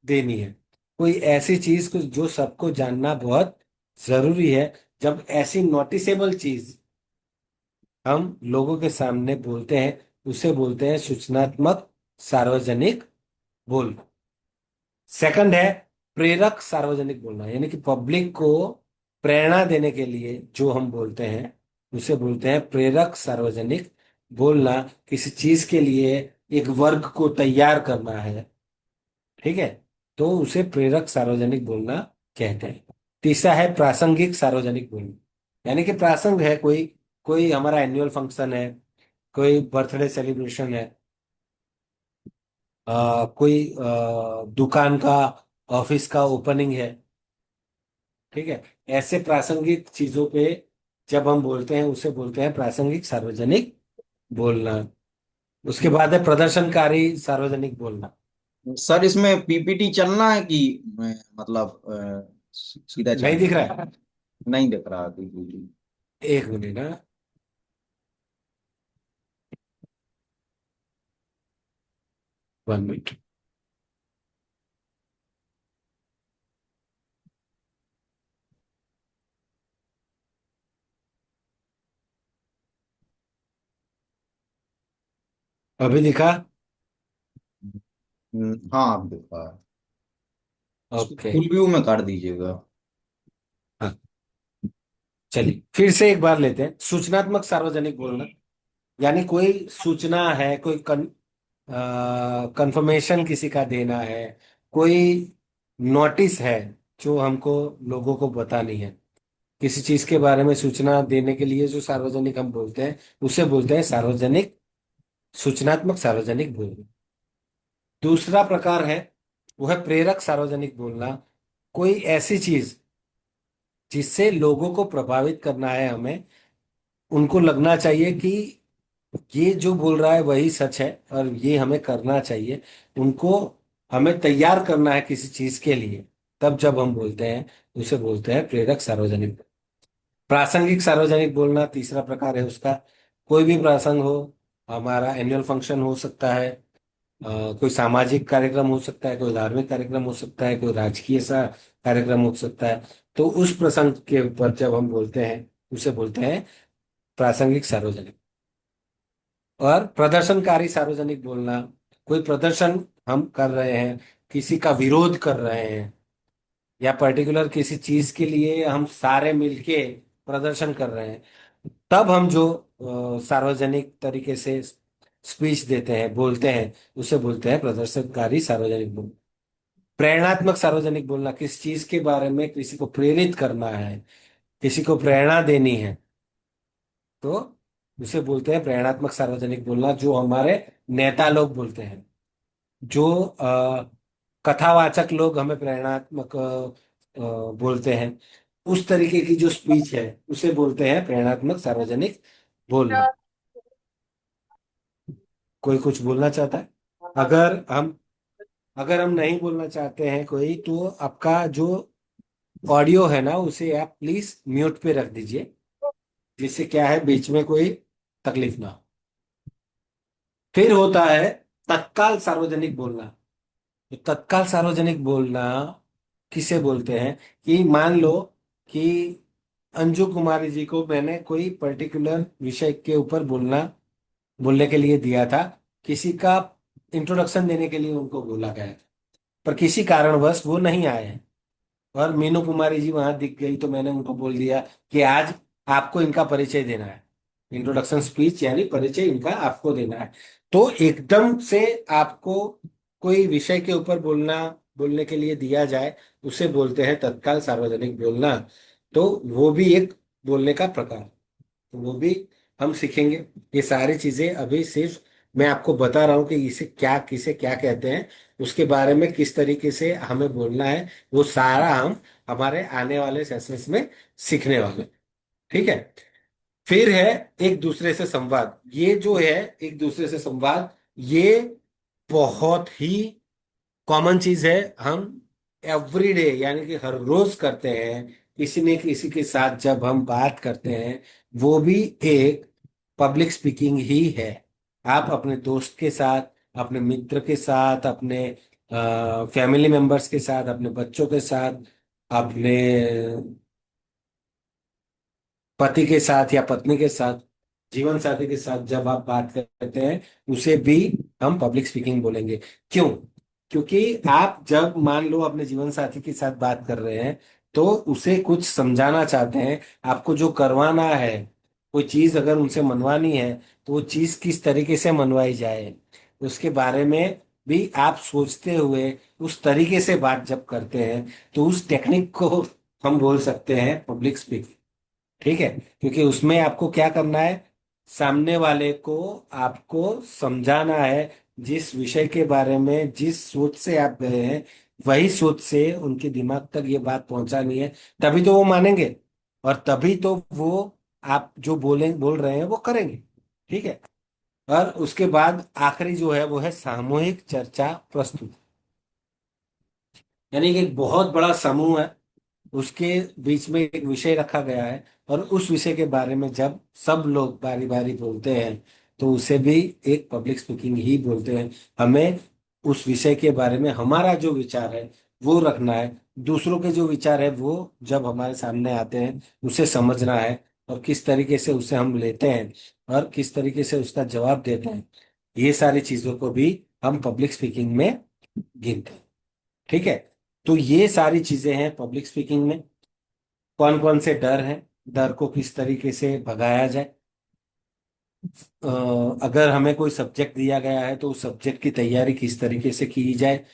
देनी है, कोई ऐसी चीज को जो सबको जानना बहुत जरूरी है। जब ऐसी नोटिसेबल चीज हम लोगों के सामने बोलते हैं, उसे बोलते हैं सूचनात्मक सार्वजनिक बोलना। सेकंड है प्रेरक सार्वजनिक बोलना। यानी कि पब्लिक को प्रेरणा देने के लिए जो हम बोलते हैं, उसे बोलते हैं प्रेरक सार्वजनिक बोलना। किसी चीज के लिए एक वर्ग को तैयार करना है, ठीक है, तो उसे प्रेरक सार्वजनिक बोलना कहते हैं। तीसरा है प्रासंगिक सार्वजनिक बोलना। यानी कि प्रासंग है, कोई कोई हमारा एनुअल फंक्शन है, कोई बर्थडे सेलिब्रेशन है, कोई दुकान का, ऑफिस का ओपनिंग है। ठीक है, ऐसे प्रासंगिक चीजों पे जब हम बोलते हैं, उसे बोलते हैं प्रासंगिक सार्वजनिक बोलना। उसके बाद है प्रदर्शनकारी सार्वजनिक बोलना। सर इसमें पीपीटी चलना है कि मतलब सीधा नहीं चलना दिख है? रहा है? नहीं दिख रहा पीपीटी। एक मिनट ना। 1 मिनट। अभी दिखा? हाँ अब दिख रहा है। इसको ओके। फुल व्यू में कर दीजिएगा। हाँ, चलिए फिर से एक बार लेते हैं। सूचनात्मक सार्वजनिक बोलना यानी कोई सूचना है, कोई कंफर्मेशन किसी का देना है, कोई नोटिस है जो हमको लोगों को बतानी है, किसी चीज के बारे में सूचना देने के लिए जो सार्वजनिक हम बोलते हैं उसे बोलते हैं सार्वजनिक, सूचनात्मक सार्वजनिक बोलना। दूसरा प्रकार है वो है प्रेरक सार्वजनिक बोलना। कोई ऐसी चीज जिससे लोगों को प्रभावित करना है, हमें उनको लगना चाहिए कि ये जो बोल रहा है वही सच है और ये हमें करना चाहिए, उनको हमें तैयार करना है किसी चीज के लिए, तब जब हम बोलते हैं उसे बोलते हैं प्रेरक सार्वजनिक। प्रासंगिक सार्वजनिक बोलना तीसरा प्रकार है उसका। कोई भी प्रसंग हो, हमारा एनुअल फंक्शन हो सकता है, कोई सामाजिक कार्यक्रम हो सकता है, कोई धार्मिक कार्यक्रम हो सकता है, कोई राजकीय सा कार्यक्रम हो सकता है, तो उस प्रसंग के ऊपर जब हम बोलते हैं उसे बोलते हैं प्रासंगिक सार्वजनिक। और प्रदर्शनकारी सार्वजनिक बोलना, कोई प्रदर्शन हम कर रहे हैं, किसी का विरोध कर रहे हैं या पर्टिकुलर किसी चीज के लिए हम सारे मिलके प्रदर्शन कर रहे हैं, तब हम जो सार्वजनिक तरीके से स्पीच देते हैं, बोलते हैं, उसे बोलते हैं प्रदर्शनकारी सार्वजनिक बोलना। प्रेरणात्मक सार्वजनिक बोलना, किस चीज के बारे में किसी को प्रेरित करना है, किसी को प्रेरणा देनी है, तो उसे बोलते हैं प्रेरणात्मक सार्वजनिक बोलना, जो हमारे नेता लोग बोलते हैं, जो कथावाचक लोग हमें प्रेरणात्मक बोलते हैं, उस तरीके की जो स्पीच है उसे बोलते हैं प्रेरणात्मक सार्वजनिक बोलना। कोई कुछ बोलना चाहता है? अगर हम नहीं बोलना चाहते हैं कोई, तो आपका जो ऑडियो है ना उसे आप प्लीज म्यूट पे रख दीजिए, जिससे क्या है बीच में कोई तकलीफ ना हो। फिर होता है तत्काल सार्वजनिक बोलना। तो तत्काल सार्वजनिक बोलना किसे बोलते हैं कि मान लो कि अंजू कुमारी जी को मैंने कोई पर्टिकुलर विषय के ऊपर बोलने के लिए दिया था, किसी का इंट्रोडक्शन देने के लिए उनको बोला गया, पर किसी कारणवश वो नहीं आए हैं और मीनू कुमारी जी वहां दिख गई, तो मैंने उनको बोल दिया कि आज आपको इनका परिचय देना है, इंट्रोडक्शन स्पीच यानी परिचय इनका आपको देना है। तो एकदम से आपको कोई विषय के ऊपर बोलने के लिए दिया जाए, उसे बोलते हैं तत्काल सार्वजनिक बोलना। तो वो भी एक बोलने का प्रकार, तो वो भी हम सीखेंगे। ये सारी चीजें अभी सिर्फ मैं आपको बता रहा हूँ कि इसे क्या, किसे क्या कहते हैं, उसके बारे में किस तरीके से हमें बोलना है, वो सारा हम हमारे आने वाले सेशंस में सीखने वाले हैं। ठीक है। फिर है एक दूसरे से संवाद। ये जो है एक दूसरे से संवाद, ये बहुत ही कॉमन चीज है, हम एवरीडे यानी कि हर रोज करते हैं। किसी न किसी के साथ जब हम बात करते हैं, वो भी एक पब्लिक स्पीकिंग ही है। आप अपने दोस्त के साथ, अपने मित्र के साथ, अपने फैमिली मेंबर्स के साथ, अपने बच्चों के साथ, अपने पति के साथ या पत्नी के साथ, जीवन साथी के साथ जब आप बात करते हैं, उसे भी हम पब्लिक स्पीकिंग बोलेंगे। क्यों? क्योंकि आप जब मान लो अपने जीवन साथी के साथ बात कर रहे हैं, तो उसे कुछ समझाना चाहते हैं, आपको जो करवाना है, कोई चीज अगर उनसे मनवानी है, तो वो चीज किस तरीके से मनवाई जाए, उसके बारे में भी आप सोचते हुए उस तरीके से बात जब करते हैं, तो उस टेक्निक को हम बोल सकते हैं पब्लिक स्पीकिंग। ठीक है। क्योंकि उसमें आपको क्या करना है, सामने वाले को आपको समझाना है, जिस विषय के बारे में जिस सोच से आप गए हैं, वही सोच से उनके दिमाग तक ये बात पहुंचानी है, तभी तो वो मानेंगे और तभी तो वो आप जो बोल रहे हैं वो करेंगे। ठीक है। और उसके बाद आखिरी जो है वो है सामूहिक चर्चा प्रस्तुत, यानी कि एक बहुत बड़ा समूह है, उसके बीच में एक विषय रखा गया है और उस विषय के बारे में जब सब लोग बारी बारी बोलते हैं, तो उसे भी एक पब्लिक स्पीकिंग ही बोलते हैं। हमें उस विषय के बारे में हमारा जो विचार है वो रखना है, दूसरों के जो विचार है वो जब हमारे सामने आते हैं उसे समझना है, और किस तरीके से उसे हम लेते हैं और किस तरीके से उसका जवाब देते हैं, ये सारी चीजों को भी हम पब्लिक स्पीकिंग में गिनते हैं। ठीक है। तो ये सारी चीजें हैं पब्लिक स्पीकिंग में। कौन कौन से डर हैं, डर को किस तरीके से भगाया जाए। अगर हमें कोई सब्जेक्ट दिया गया है तो उस सब्जेक्ट की तैयारी किस तरीके से की जाए,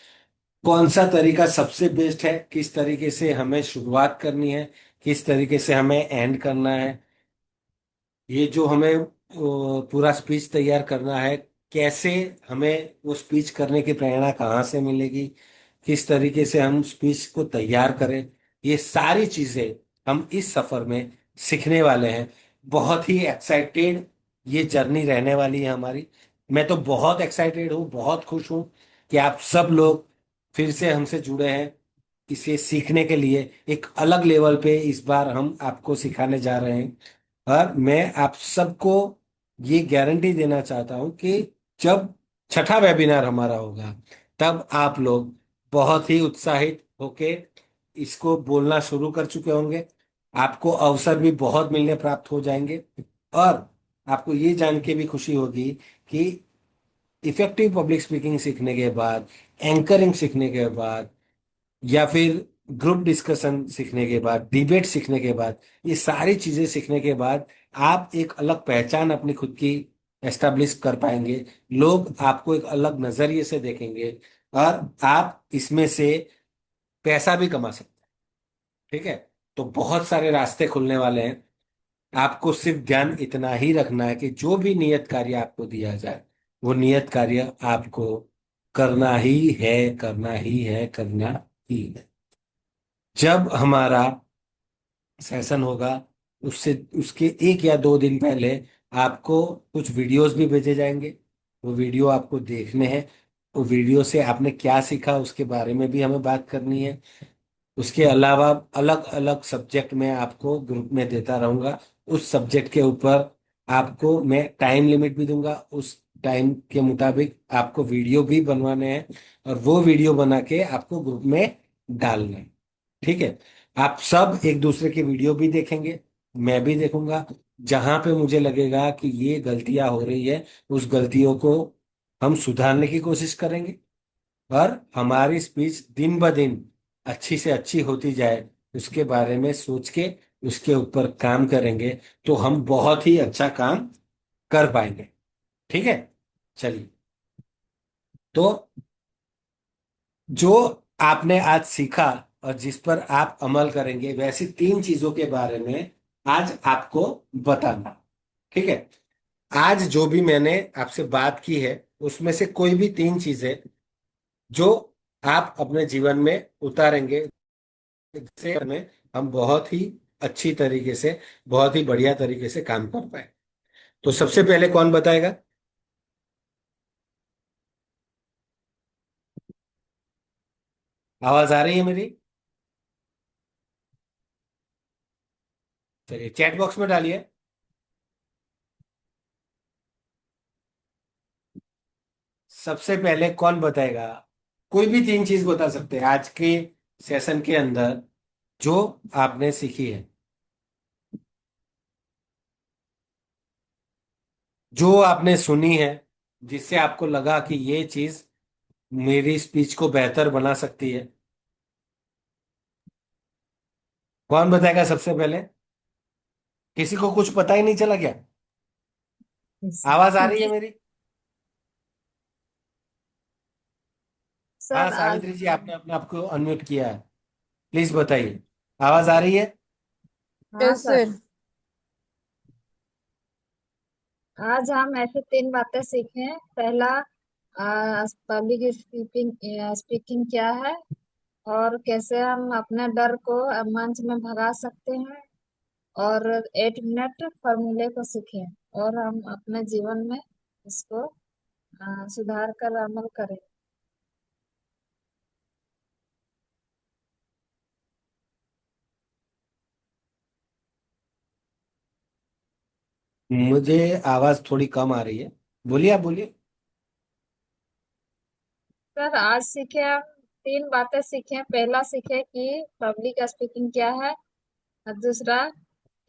कौन सा तरीका सबसे बेस्ट है, किस तरीके से हमें शुरुआत करनी है, किस तरीके से हमें एंड करना है, ये जो हमें पूरा स्पीच तैयार करना है, कैसे हमें वो स्पीच करने की प्रेरणा कहाँ से मिलेगी, किस तरीके से हम स्पीच को तैयार करें, ये सारी चीजें हम इस सफर में सीखने वाले हैं। बहुत ही एक्साइटेड ये जर्नी रहने वाली है हमारी। मैं तो बहुत एक्साइटेड हूँ, बहुत खुश हूँ कि आप सब लोग फिर से हमसे जुड़े हैं। इसे सीखने के लिए एक अलग लेवल पे इस बार हम आपको सिखाने जा रहे हैं। और मैं आप सबको ये गारंटी देना चाहता हूं कि जब छठा वेबिनार हमारा होगा तब आप लोग बहुत ही उत्साहित होके इसको बोलना शुरू कर चुके होंगे। आपको अवसर भी बहुत मिलने प्राप्त हो जाएंगे। और आपको ये जान के भी खुशी होगी कि इफेक्टिव पब्लिक स्पीकिंग सीखने के बाद, एंकरिंग सीखने के बाद, या फिर ग्रुप डिस्कशन सीखने के बाद, डिबेट सीखने के बाद, ये सारी चीजें सीखने के बाद आप एक अलग पहचान अपनी खुद की एस्टेब्लिश कर पाएंगे। लोग आपको एक अलग नजरिए से देखेंगे और आप इसमें से पैसा भी कमा सकते हैं। ठीक है, तो बहुत सारे रास्ते खुलने वाले हैं। आपको सिर्फ ध्यान इतना ही रखना है कि जो भी नियत कार्य आपको दिया जाए वो नियत कार्य आपको करना ही है, करना ही है, करना ही है। जब हमारा सेशन होगा उससे उसके 1 या 2 दिन पहले आपको कुछ वीडियोस भी भेजे जाएंगे। वो वीडियो आपको देखने हैं। वो वीडियो से आपने क्या सीखा उसके बारे में भी हमें बात करनी है। उसके अलावा अलग अलग सब्जेक्ट में आपको ग्रुप में देता रहूंगा। उस सब्जेक्ट के ऊपर आपको मैं टाइम लिमिट भी दूंगा। उस टाइम के मुताबिक आपको वीडियो भी बनवाने हैं और वो वीडियो बना के आपको ग्रुप में डालना है। ठीक है, आप सब एक दूसरे की वीडियो भी देखेंगे, मैं भी देखूंगा। जहां पे मुझे लगेगा कि ये गलतियां हो रही है उस गलतियों को हम सुधारने की कोशिश करेंगे और हमारी स्पीच दिन ब दिन अच्छी से अच्छी होती जाए उसके बारे में सोच के उसके ऊपर काम करेंगे तो हम बहुत ही अच्छा काम कर पाएंगे। ठीक है, चलिए। तो जो आपने आज सीखा और जिस पर आप अमल करेंगे वैसी 3 चीजों के बारे में आज आपको बताना। ठीक है, आज जो भी मैंने आपसे बात की है उसमें से कोई भी 3 चीजें जो आप अपने जीवन में उतारेंगे, जिससे हमें हम बहुत ही अच्छी तरीके से, बहुत ही बढ़िया तरीके से काम कर पाए। तो सबसे पहले कौन बताएगा? आवाज आ रही है मेरी? चलिए चैट बॉक्स में डालिए। सबसे पहले कौन बताएगा? कोई भी 3 चीज बता सकते हैं आज के सेशन के अंदर जो आपने सीखी है, जो आपने सुनी है, जिससे आपको लगा कि ये चीज मेरी स्पीच को बेहतर बना सकती है। कौन बताएगा सबसे पहले? किसी को कुछ पता ही नहीं चला क्या? आवाज आ रही है जी मेरी? हाँ सर। आज सावित्री जी, आपने अपने आप को अनम्यूट किया है, प्लीज बताइए। आवाज आ रही है? हाँ यस सर, सर। आज हम ऐसे 3 बातें सीखे। पहला, पब्लिक स्पीकिंग स्पीकिंग क्या है और कैसे हम अपने डर को मंच में भगा सकते हैं, और 8 मिनट फॉर्मूले को सीखे और हम अपने जीवन में इसको सुधार कर अमल करें। मुझे आवाज थोड़ी कम आ रही है, बोलिए, आप बोलिए। सर, आज सीखे हम 3 बातें सीखे। पहला सीखे कि पब्लिक स्पीकिंग क्या है, और दूसरा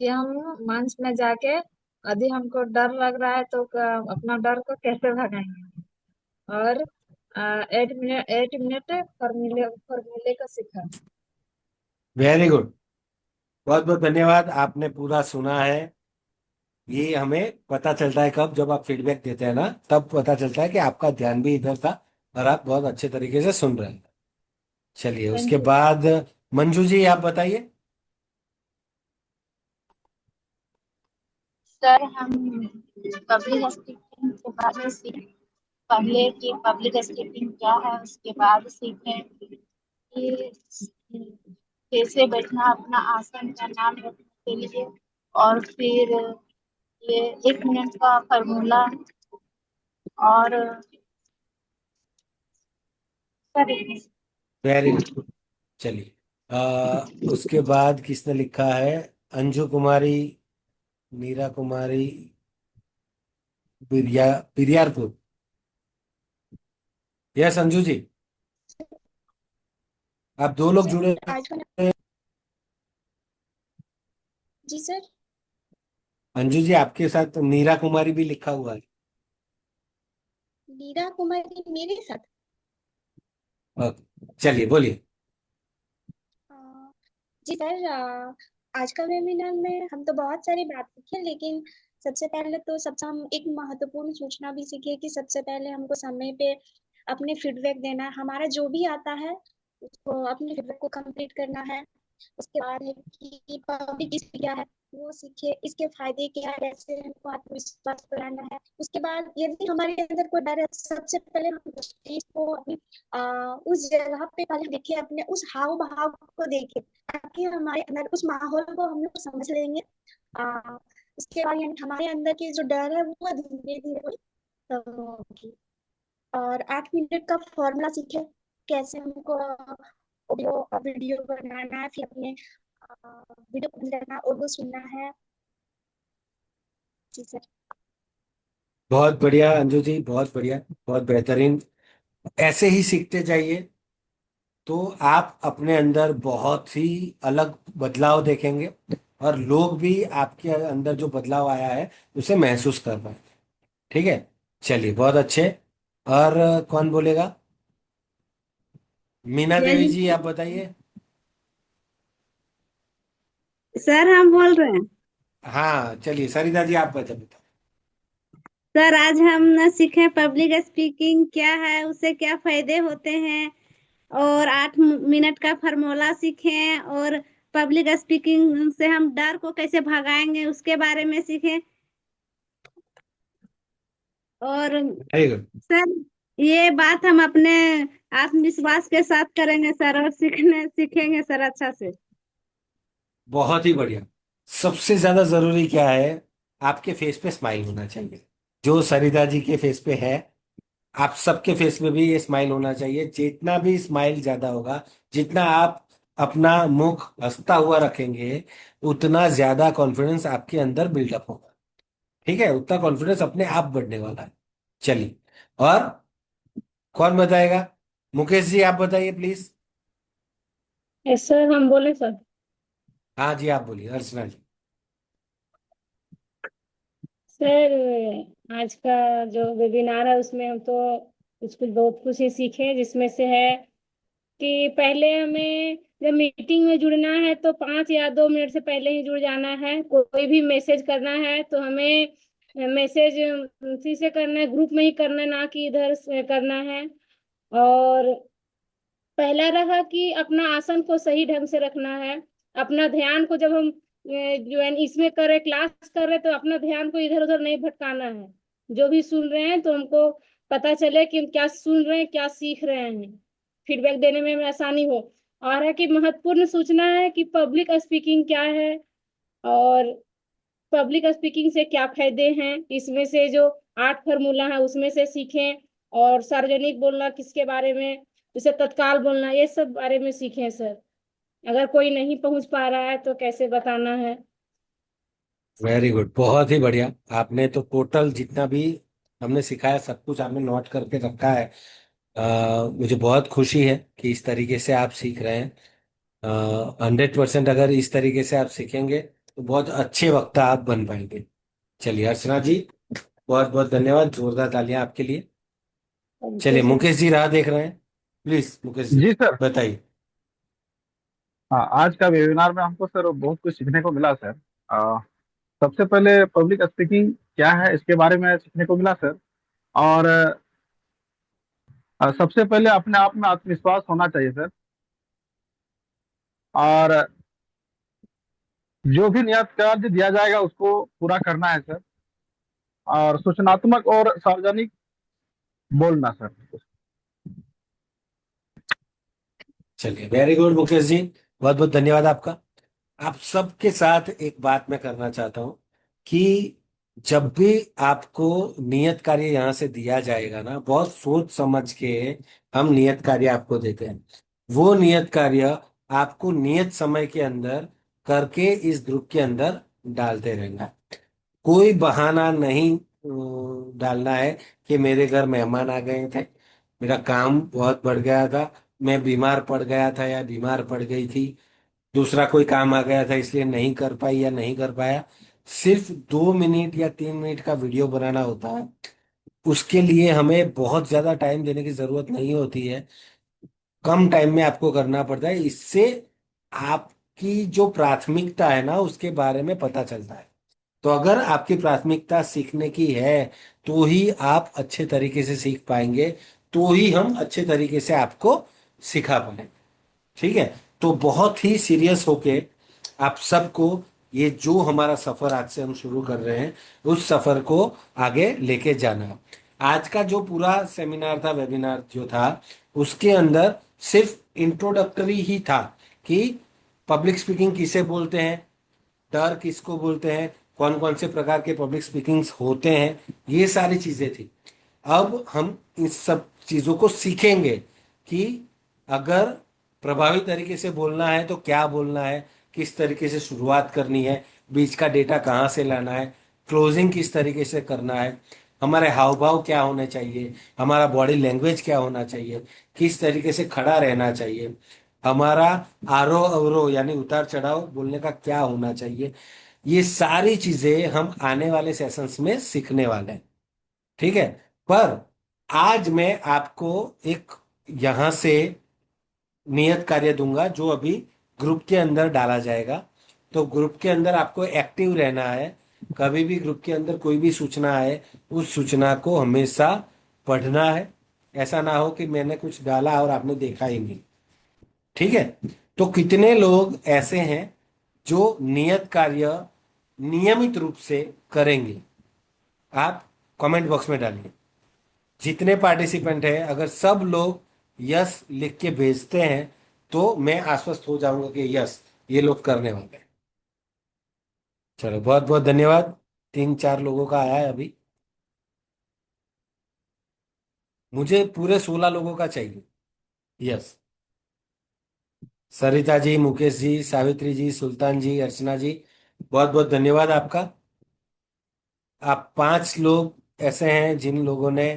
कि हम मंच में जाके यदि हमको डर लग रहा है तो अपना डर को कैसे भगाएंगे, और 8 मिनट फॉर्मूले फॉर्मूले को सीखा। वेरी गुड, बहुत बहुत धन्यवाद, आपने पूरा सुना है। ये हमें पता चलता है कब, जब आप फीडबैक देते हैं ना, तब पता चलता है कि आपका ध्यान भी इधर था और आप बहुत अच्छे तरीके से सुन रहे हैं। चलिए, हाँ उसके जी। बाद मंजू जी आप बताइए। सर हम पब्लिक स्पीकिंग के बारे में सीख पहले कि पब्लिक स्पीकिंग क्या है, उसके बाद सीखें कि कैसे बैठना, अपना आसन का नाम रखने के लिए, और फिर ये 1 मिनट का फॉर्मूला, और सर वेरी गुड। चलिए, उसके बाद किसने लिखा है? अंजू कुमारी, मीरा कुमारी, बिरिया बिरियारपुर। यस अंजू जी, आप दो लोग जुड़े सर आज का हैं। जी सर। अंजू जी, आपके साथ नीरा कुमारी भी लिखा हुआ है। नीरा कुमारी मेरे साथ। चलिए बोलिए। अ, जी सर, आज का वेबिनार में हम तो बहुत सारी बात सीखे, लेकिन सबसे पहले तो सबसे हम एक महत्वपूर्ण सूचना भी सीखे कि सबसे पहले हमको समय पे अपने फीडबैक देना है। हमारा जो भी आता है उसको अपने फीडबैक को कंप्लीट करना है। उसके बाद है कि पब्लिक स्पीकिंग क्या है वो सीखे, इसके फायदे क्या है, कैसे हमको आत्मविश्वास बढ़ाना है। उसके बाद यदि हमारे अंदर कोई डर है, सबसे पहले हम उस चीज को अपनी उस जगह पे पहले देखे, अपने उस हाव भाव को देखे, ताकि हमारे अंदर उस माहौल को हम लोग समझ लेंगे। आ, उसके बाद यानी हमारे अंदर की जो डर है वो धीरे धीरे कम होगी। और 8 मिनट का फॉर्मूला सीखे, कैसे हमको ऑडियो वीडियो बनाना है, फिर अपने वीडियो को करना और वो सुनना है। जी सर। बहुत बढ़िया अंजू जी, बहुत बढ़िया, बहुत बेहतरीन। ऐसे ही सीखते जाइए तो आप अपने अंदर बहुत ही अलग बदलाव देखेंगे, और लोग भी आपके अंदर जो बदलाव आया है उसे महसूस कर पाएंगे। ठीक है, चलिए बहुत अच्छे। और कौन बोलेगा? मीना जय देवी जी। जी आप बताइए। सर हम बोल रहे हैं। हाँ चलिए, सरिता जी आप बताइए। सर आज हम न सीखे पब्लिक स्पीकिंग क्या है, उससे क्या फायदे होते हैं, और 8 मिनट का फार्मूला सीखे, और पब्लिक स्पीकिंग से हम डर को कैसे भगाएंगे उसके बारे में सीखे। और वेरी गुड। सर ये बात हम अपने आत्मविश्वास के साथ करेंगे सर, और सीखेंगे सर अच्छा से। बहुत ही बढ़िया। सबसे ज्यादा जरूरी क्या है? आपके फेस पे स्माइल होना चाहिए, जो सरिता जी के फेस पे है। आप सबके फेस पे भी ये स्माइल होना चाहिए। जितना भी स्माइल ज्यादा होगा, जितना आप अपना मुख हंसता हुआ रखेंगे, उतना ज्यादा कॉन्फिडेंस आपके अंदर बिल्डअप होगा। ठीक है, उतना कॉन्फिडेंस अपने आप बढ़ने वाला है। चलिए, और कौन बताएगा? मुकेश जी आप बताइए प्लीज। यस सर, हम बोले सर। हाँ जी आप बोलिए, अर्चना जी। सर आज का जो वेबिनार है उसमें हम तो कुछ बहुत कुछ ही सीखे, जिसमें से है कि पहले हमें जब मीटिंग में जुड़ना है तो 5 या 2 मिनट से पहले ही जुड़ जाना है। कोई भी मैसेज करना है तो हमें मैसेज उसी से करना है, ग्रुप में ही करना है, ना कि इधर से करना है। और पहला रहा कि अपना आसन को सही ढंग से रखना है। अपना ध्यान को जब हम जो है इसमें कर रहे, क्लास कर रहे, तो अपना ध्यान को इधर उधर नहीं भटकाना है। जो भी सुन रहे हैं तो हमको पता चले कि हम क्या सुन रहे हैं, क्या सीख रहे हैं, फीडबैक देने में हमें आसानी हो। और है कि महत्वपूर्ण सूचना है कि पब्लिक स्पीकिंग क्या है, और पब्लिक स्पीकिंग से क्या फायदे हैं, इसमें से जो 8 फार्मूला है उसमें से सीखें। और सार्वजनिक बोलना किसके बारे में, जैसे तत्काल बोलना, ये सब बारे में सीखें सर। अगर कोई नहीं पहुंच पा रहा है तो कैसे बताना है। वेरी गुड, बहुत ही बढ़िया। आपने तो टोटल जितना भी हमने सिखाया सब कुछ आपने नोट करके रखा है। मुझे बहुत खुशी है कि इस तरीके से आप सीख रहे हैं। 100% अगर इस तरीके से आप सीखेंगे तो बहुत अच्छे वक्ता आप बन पाएंगे। चलिए अर्चना जी, बहुत बहुत धन्यवाद, जोरदार तालियां आपके लिए। थैंक यू चलिए, सर। मुकेश जी राह देख रहे हैं, प्लीज मुकेश जी जी सर। बताइए। हाँ, आज का वेबिनार में हमको सर बहुत कुछ सीखने को मिला सर। सबसे पहले पब्लिक स्पीकिंग क्या है इसके बारे में सीखने को मिला सर। और सबसे पहले अपने आप में आत्मविश्वास होना चाहिए सर। और जो भी नियत कार्य दिया जाएगा उसको पूरा करना है सर। और सूचनात्मक और सार्वजनिक बोलना सर। चलिए, वेरी गुड मुकेश जी, बहुत बहुत धन्यवाद आपका। आप सबके साथ एक बात मैं करना चाहता हूं कि जब भी आपको नियत कार्य यहां से दिया जाएगा ना, बहुत सोच समझ के हम नियत कार्य आपको देते हैं। वो नियत कार्य आपको नियत समय के अंदर करके इस ग्रुप के अंदर डालते रहना। कोई बहाना नहीं डालना है कि मेरे घर मेहमान आ गए थे, मेरा काम बहुत बढ़ गया था, मैं बीमार पड़ गया था या बीमार पड़ गई थी, दूसरा कोई काम आ गया था इसलिए नहीं कर पाई या नहीं कर पाया। सिर्फ 2 मिनट या 3 मिनट का वीडियो बनाना होता है। उसके लिए हमें बहुत ज्यादा टाइम देने की जरूरत नहीं होती है, कम टाइम में आपको करना पड़ता है। इससे आपकी जो प्राथमिकता है ना उसके बारे में पता चलता है। तो अगर आपकी प्राथमिकता सीखने की है तो ही आप अच्छे तरीके से सीख पाएंगे, तो ही हम अच्छे तरीके से आपको सिखा पाएंगे। ठीक है, तो बहुत ही सीरियस होके आप सबको ये जो हमारा सफर आज से हम शुरू कर रहे हैं उस सफर को आगे लेके जाना है। आज का जो पूरा सेमिनार था, वेबिनार जो था, उसके अंदर सिर्फ इंट्रोडक्टरी ही था कि पब्लिक स्पीकिंग किसे बोलते हैं, डर किसको बोलते हैं, कौन कौन से प्रकार के पब्लिक स्पीकिंग्स होते हैं, ये सारी चीजें थी। अब हम इस सब चीजों को सीखेंगे कि अगर प्रभावी तरीके से बोलना है तो क्या बोलना है, किस तरीके से शुरुआत करनी है, बीच का डेटा कहाँ से लाना है, क्लोजिंग किस तरीके से करना है, हमारे हाव भाव क्या होने चाहिए, हमारा बॉडी लैंग्वेज क्या होना चाहिए, किस तरीके से खड़ा रहना चाहिए, हमारा आरोह अवरोह यानी उतार चढ़ाव बोलने का क्या होना चाहिए। ये सारी चीजें हम आने वाले सेशंस में सीखने वाले हैं। ठीक है, पर आज मैं आपको एक यहां से नियत कार्य दूंगा जो अभी ग्रुप के अंदर डाला जाएगा। तो ग्रुप के अंदर आपको एक्टिव रहना है। कभी भी ग्रुप के अंदर कोई भी सूचना आए उस सूचना को हमेशा पढ़ना है। ऐसा ना हो कि मैंने कुछ डाला और आपने देखा ही नहीं। ठीक है, तो कितने लोग ऐसे हैं जो नियत कार्य नियमित रूप से करेंगे, आप कमेंट बॉक्स में डालिए। जितने पार्टिसिपेंट हैं अगर सब लोग यस लिख के भेजते हैं तो मैं आश्वस्त हो जाऊंगा कि यस, ये लोग करने वाले हैं। चलो, बहुत बहुत धन्यवाद। 3-4 लोगों का आया है अभी, मुझे पूरे 16 लोगों का चाहिए। यस, सरिता जी, मुकेश जी, सावित्री जी, सुल्तान जी, अर्चना जी, बहुत बहुत धन्यवाद आपका। आप 5 लोग ऐसे हैं जिन लोगों ने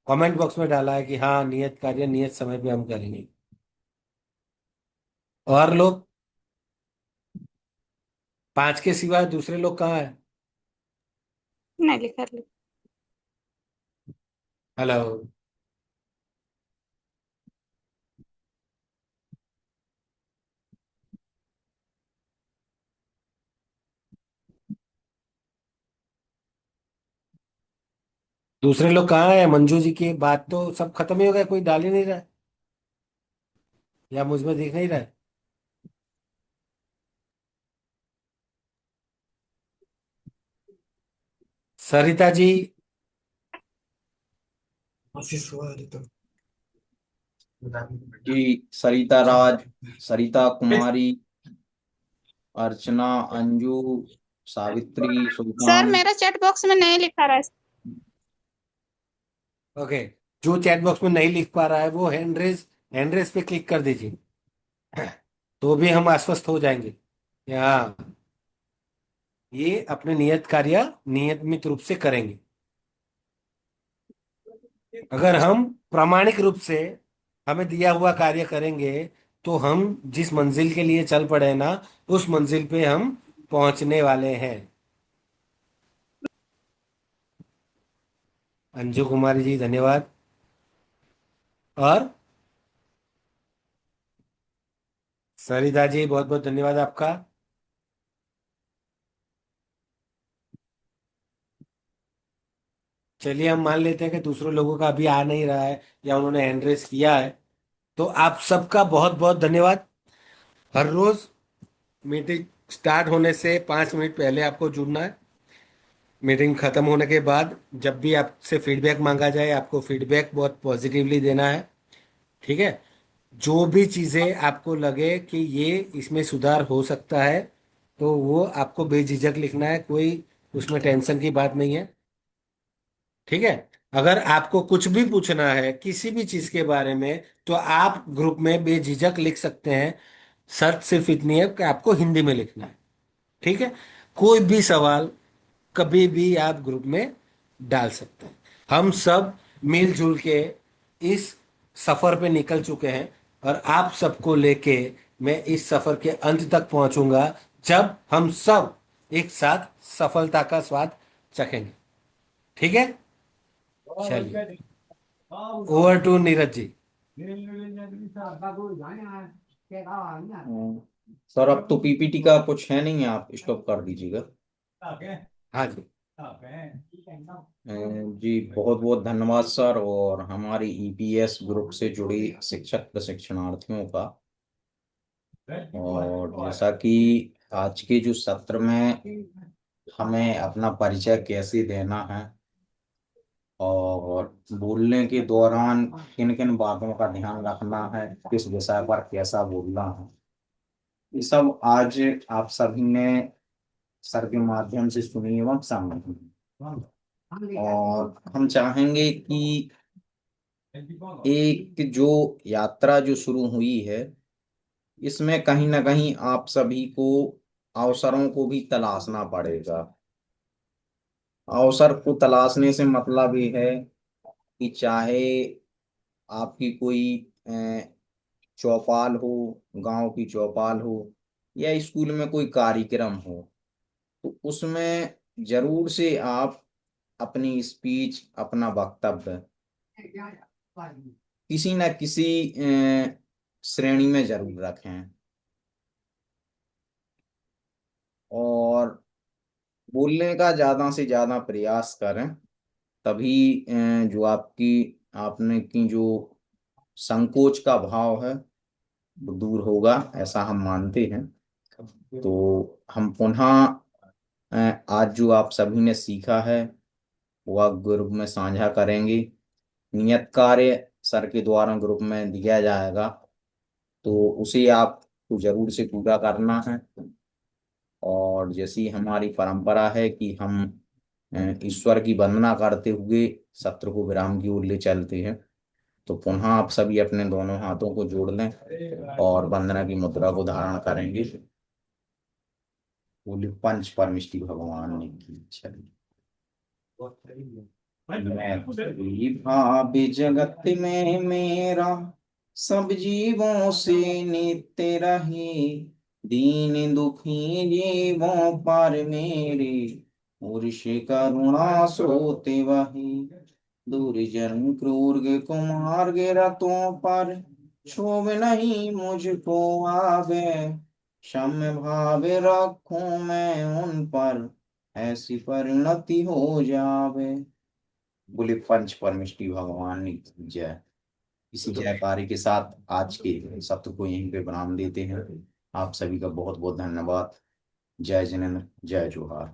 कमेंट बॉक्स में डाला है कि हाँ, नियत कार्य नियत समय पे हम करेंगे। और लोग, 5 के सिवाय दूसरे लोग कहाँ हैं? नहीं लिखा लिख। हेलो। दूसरे लोग कहाँ हैं? मंजू जी की बात तो सब खत्म ही हो गया, कोई डाल ही नहीं रहा है, या मुझ में दिख नहीं रहा है। सरिता जी, जी, सरिता राज, सरिता कुमारी, अर्चना, अंजू, सावित्री, सर सुल्तान। मेरा चैट बॉक्स में नहीं लिखा रहा है। ओके, जो चैट बॉक्स में नहीं लिख पा रहा है वो हैंड रेज पे क्लिक कर दीजिए, तो भी हम आश्वस्त हो जाएंगे। हाँ, ये अपने नियत कार्य नियमित रूप से करेंगे। अगर हम प्रामाणिक रूप से हमें दिया हुआ कार्य करेंगे तो हम जिस मंजिल के लिए चल पड़े ना, उस मंजिल पे हम पहुंचने वाले हैं। अंजू कुमारी जी, धन्यवाद। और सरिता जी, बहुत बहुत धन्यवाद आपका। चलिए हम मान लेते हैं कि दूसरों लोगों का अभी आ नहीं रहा है या उन्होंने हैंड रेस किया है, तो आप सबका बहुत बहुत धन्यवाद। हर रोज मीटिंग स्टार्ट होने से 5 मिनट पहले आपको जुड़ना है। मीटिंग खत्म होने के बाद जब भी आपसे फीडबैक मांगा जाए, आपको फीडबैक बहुत पॉजिटिवली देना है। ठीक है। जो भी चीजें आपको लगे कि ये इसमें सुधार हो सकता है, तो वो आपको बेझिझक लिखना है, कोई उसमें टेंशन की बात नहीं है। ठीक है। अगर आपको कुछ भी पूछना है किसी भी चीज के बारे में, तो आप ग्रुप में बेझिझक लिख सकते हैं। शर्त सिर्फ इतनी है कि आपको हिंदी में लिखना है। ठीक है। कोई भी सवाल कभी भी आप ग्रुप में डाल सकते हैं। हम सब मिलजुल के इस सफर पे निकल चुके हैं, और आप सबको लेके मैं इस सफर के अंत तक पहुंचूंगा, जब हम सब एक साथ सफलता का स्वाद चखेंगे। ठीक है। चलिए, over to Neeraj ji. Sir अब तो पीपीटी का कुछ है नहीं, आप स्टॉप कर दीजिएगा। हाँ जी। जी बहुत बहुत धन्यवाद सर, और हमारी ईपीएस ग्रुप से जुड़ी शिक्षक प्रशिक्षणार्थियों का। और जैसा कि आज के जो सत्र में हमें अपना परिचय कैसे देना है और बोलने के दौरान किन किन बातों का ध्यान रखना है, किस विषय पर कैसा बोलना है, ये सब आज आप सभी ने सर के माध्यम से सुनी एवं समझी। और हम चाहेंगे कि एक जो यात्रा जो शुरू हुई है, इसमें कहीं ना कहीं आप सभी को अवसरों को भी तलाशना पड़ेगा। अवसर को तलाशने से मतलब ये है कि चाहे आपकी कोई चौपाल हो, गांव की चौपाल हो, या स्कूल में कोई कार्यक्रम हो, तो उसमें जरूर से आप अपनी स्पीच, अपना वक्तव्य किसी न किसी श्रेणी में जरूर रखें। और बोलने का ज्यादा से ज्यादा प्रयास करें, तभी जो आपने की जो संकोच का भाव है वो दूर होगा, ऐसा हम मानते हैं। तो हम पुनः आज जो आप सभी ने सीखा है वह ग्रुप में साझा करेंगे। नियत कार्य सर के द्वारा ग्रुप में दिया जाएगा, तो उसे आपको जरूर से पूरा करना है। और जैसी हमारी परंपरा है कि हम ईश्वर की वंदना करते हुए सत्र को विराम की ओर ले चलते हैं, तो पुनः आप सभी अपने दोनों हाथों को जोड़ लें और वंदना की मुद्रा को धारण करेंगे। बोले पंच परमिष्टि भगवान ने की इच्छा। मैं भाव जगत में मेरा सब जीवों से नित्य रहे, दीन दुखी जीवों पर मेरे मूर्ष करुणा सोते वही। दुर्जन क्रूर कुमार्ग रतों पर क्षोभ नहीं मुझको आवे, क्षम भाव रखूं मैं उन पर ऐसी परिणति हो जावे। बोले पंच परमिष्टि भगवान की जय। इसी जयकारे के साथ आज के सत्र को यहीं पे विराम देते हैं। आप सभी का बहुत बहुत धन्यवाद। जय जिनेन्द्र, जय जोहार।